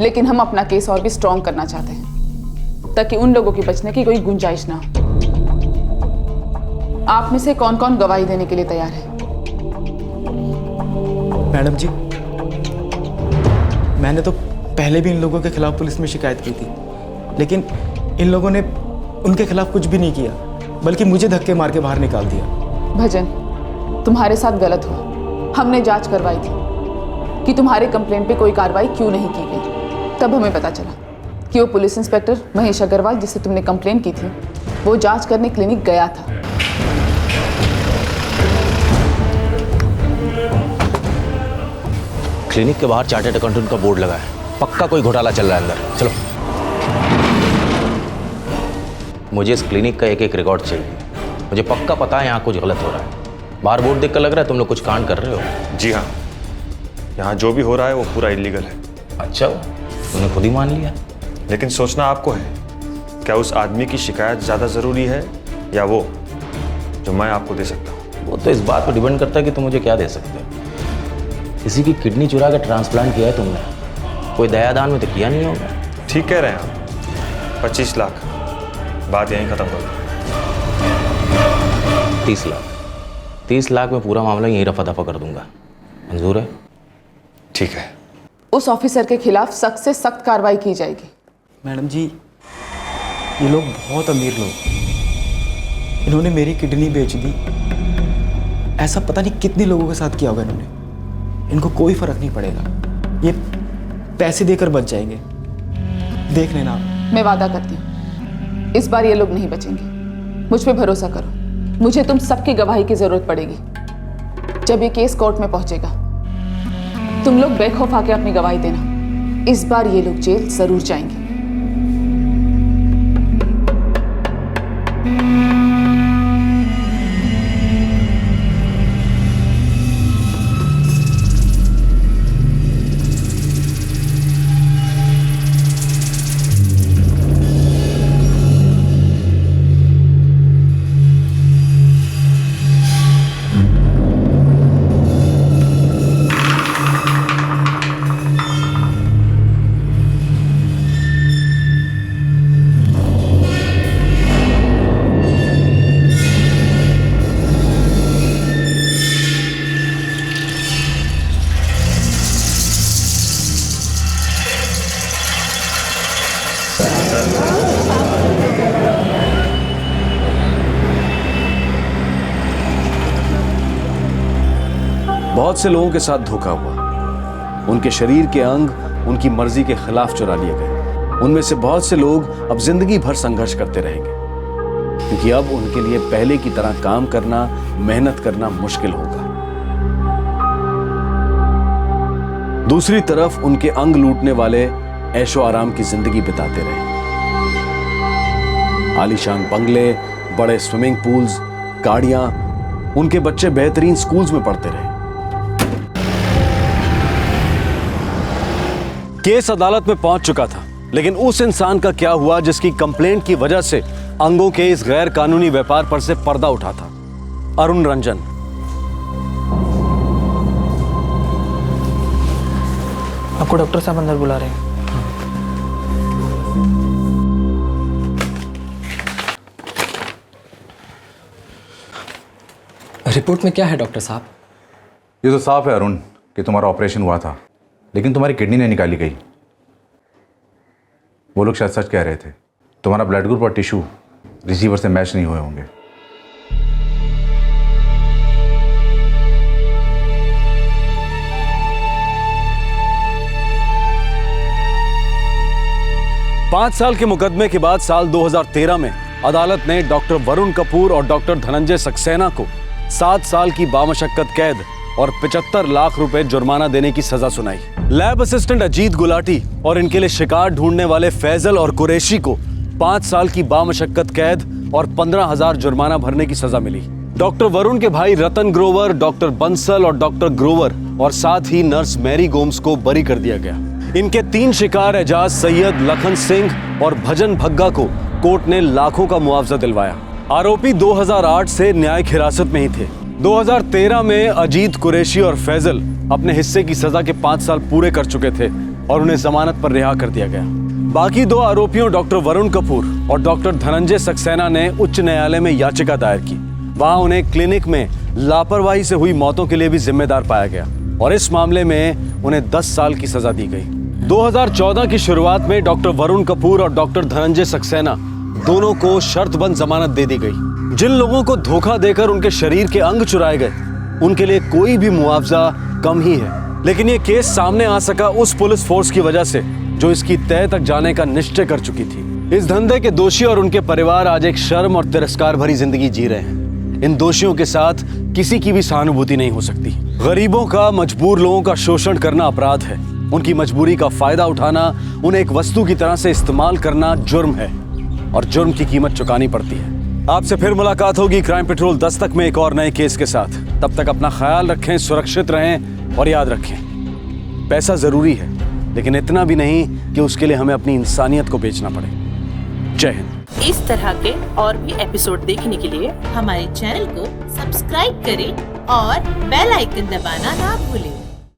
लेकिन हम अपना केस और भी स्ट्रॉन्ग करना चाहते हैं ताकि उन लोगों के बचने की कोई गुंजाइश ना हो। आप में से कौन कौन गवाही देने के लिए तैयार है? मैडम जी, मैंने तो पहले भी इन लोगों के खिलाफ पुलिस में शिकायत की थी, लेकिन इन लोगों ने उनके खिलाफ कुछ भी नहीं किया, बल्कि मुझे धक्के मार के बाहर निकाल दिया। भजन, तुम्हारे साथ गलत हुआ। हमने जांच करवाई थी कि तुम्हारे कंप्लेंट पे कोई कार्रवाई क्यों नहीं की गई। तब हमें पता चला कि वो पुलिस इंस्पेक्टर महेश अग्रवाल, जिससे तुमने कंप्लेंट की थी, वो जांच करने क्लिनिक गया था। क्लिनिक के बाहर चार्टर्ड अकाउंटेंट का बोर्ड लगा है। पक्का कोई घोटाला चल रहा है अंदर। चलो, मुझे इस क्लिनिक का एक एक रिकॉर्ड चाहिए। मुझे पक्का पता है यहाँ कुछ गलत हो रहा है। बाहर बोर्ड देखकर लग रहा है तुम लोग कुछ कांड कर रहे हो। जी हाँ, यहाँ जो भी हो रहा है वो पूरा इलीगल है। अच्छा, तुमने खुद ही मान लिया। लेकिन सोचना आपको है, क्या उस आदमी की शिकायत ज़्यादा ज़रूरी है या वो जो मैं आपको दे सकता हूँ? वो तो इस बात पर डिपेंड करता है कि तुम मुझे क्या दे सकते हो। किसी की किडनी चुरा कर ट्रांसप्लांट किया है तुमने, कोई दयादान में तो किया नहीं होगा। ठीक कह रहे हैं आप। 25 लाख, बात यहीं ख़त्म कर दो। 30 लाख। 30 लाख में पूरा मामला यहीं रफा दफा कर दूंगा। मंजूर है? ठीक है। उस ऑफिसर के खिलाफ सख्त से सख्त कार्रवाई की जाएगी। मैडम जी, ये लोग बहुत अमीर लोग, इन्होंने मेरी किडनी बेच दी। ऐसा पता नहीं कितने लोगों के साथ किया होगा इन्होंने। इनको कोई फर्क नहीं पड़ेगा, ये पैसे देकर बच जाएंगे, देख लेना। मैं वादा करती हूँ, इस बार ये लोग नहीं बचेंगे। मुझ पे भरोसा करो। मुझे तुम सबकी गवाही की जरूरत पड़ेगी। जब ये केस कोर्ट में पहुंचेगा, तुम लोग बेखौफ आके अपनी गवाही देना। इस बार ये लोग जेल जरूर जाएंगे। बहुत से लोगों के साथ धोखा हुआ। उनके शरीर के अंग उनकी मर्जी के खिलाफ चुरा लिए गए। उनमें से बहुत से लोग अब जिंदगी भर संघर्ष करते रहेंगे, क्योंकि अब उनके लिए पहले की तरह काम करना, मेहनत करना मुश्किल होगा। दूसरी तरफ उनके अंग लूटने वाले ऐशो आराम की जिंदगी बिताते रहे। आलीशान बंगले, बड़े स्विमिंग पूल्स, गाड़ियां, उनके बच्चे बेहतरीन स्कूल्स में पढ़ते रहे। केस अदालत में पहुंच चुका था, लेकिन उस इंसान का क्या हुआ जिसकी कंप्लेंट की वजह से अंगों के इस गैर कानूनी व्यापार पर से पर्दा उठा था? अरुण रंजन। आपको डॉक्टर साहब अंदर बुला रहे हैं। रिपोर्ट में क्या है डॉक्टर साहब? ये तो साफ है अरुण कि तुम्हारा ऑपरेशन हुआ था, लेकिन तुम्हारी किडनी नहीं निकाली गई। वो लोग शायद सच कह रहे थे। तुम्हारा ब्लड ग्रुप और टिश्यू रिसीवर से मैच नहीं हुए होंगे। पांच साल के मुकदमे के बाद साल 2013 में अदालत ने डॉक्टर वरुण कपूर और डॉक्टर धनंजय सक्सेना को 7 साल की बामशक्कत कैद और 75 लाख रुपए जुर्माना देने की सजा सुनाई। लैब असिस्टेंट अजीत गुलाटी और इनके लिए शिकार ढूंढने वाले फैजल और कुरैशी को 5 साल की बामशक्कत कैद और 15,000 जुर्माना भरने की सजा मिली। डॉक्टर वरुण के भाई रतन ग्रोवर, डॉक्टर बंसल और डॉक्टर ग्रोवर और साथ ही नर्स मैरी गोम्स को बरी कर दिया गया। इनके 3 शिकार एजाज सैयद, लखन सिंह और भजन भग्गा को कोर्ट ने लाखों का मुआवजा दिलवाया। आरोपी 2008 से न्यायिक हिरासत में ही थे। 2013 में अजीत, कुरैशी और फैजल अपने हिस्से की सजा के 5 साल पूरे कर चुके थे और उन्हें जमानत पर रिहा कर दिया गया। बाकी 2 आरोपियों डॉक्टर वरुण कपूर और डॉक्टर धनंजय सक्सेना ने उच्च न्यायालय में याचिका दायर की। वहां उन्हें क्लिनिक में लापरवाही से हुई मौतों के लिए भी जिम्मेदार पाया गया और इस मामले में उन्हें 10 साल की सजा दी गई। 2014 की शुरुआत में डॉक्टर वरुण कपूर और डॉक्टर धनंजय सक्सेना दोनों को शर्तबंद जमानत दे दी गई। जिन लोगों को धोखा देकर उनके शरीर के अंग चुराए गए, उनके लिए कोई भी मुआवजा कम ही है। लेकिन ये केस सामने आ सका उस पुलिस फोर्स की वजह से जो इसकी तह तक जाने का निश्चय कर चुकी थी। इस धंधे के दोषी और उनके परिवार आज एक शर्म और तिरस्कार भरी जिंदगी जी रहे हैं। इन दोषियों के साथ किसी की भी सहानुभूति नहीं हो सकती। गरीबों का, मजबूर लोगों का शोषण करना अपराध है। उनकी मजबूरी का फायदा उठाना, उन्हें एक वस्तु की तरह से इस्तेमाल करना जुर्म है और जुर्म की कीमत चुकानी पड़ती है। आपसे फिर मुलाकात होगी क्राइम पेट्रोल दस्तक में एक और नए केस के साथ। तब तक अपना ख्याल रखें, सुरक्षित रहें और याद रखें, पैसा जरूरी है, लेकिन इतना भी नहीं कि उसके लिए हमें अपनी इंसानियत को बेचना पड़े। जय हिंद। इस तरह के और भी एपिसोड देखने के लिए हमारे चैनल को सब्सक्राइब करें और बेल आइकन दबाना ना भूलें।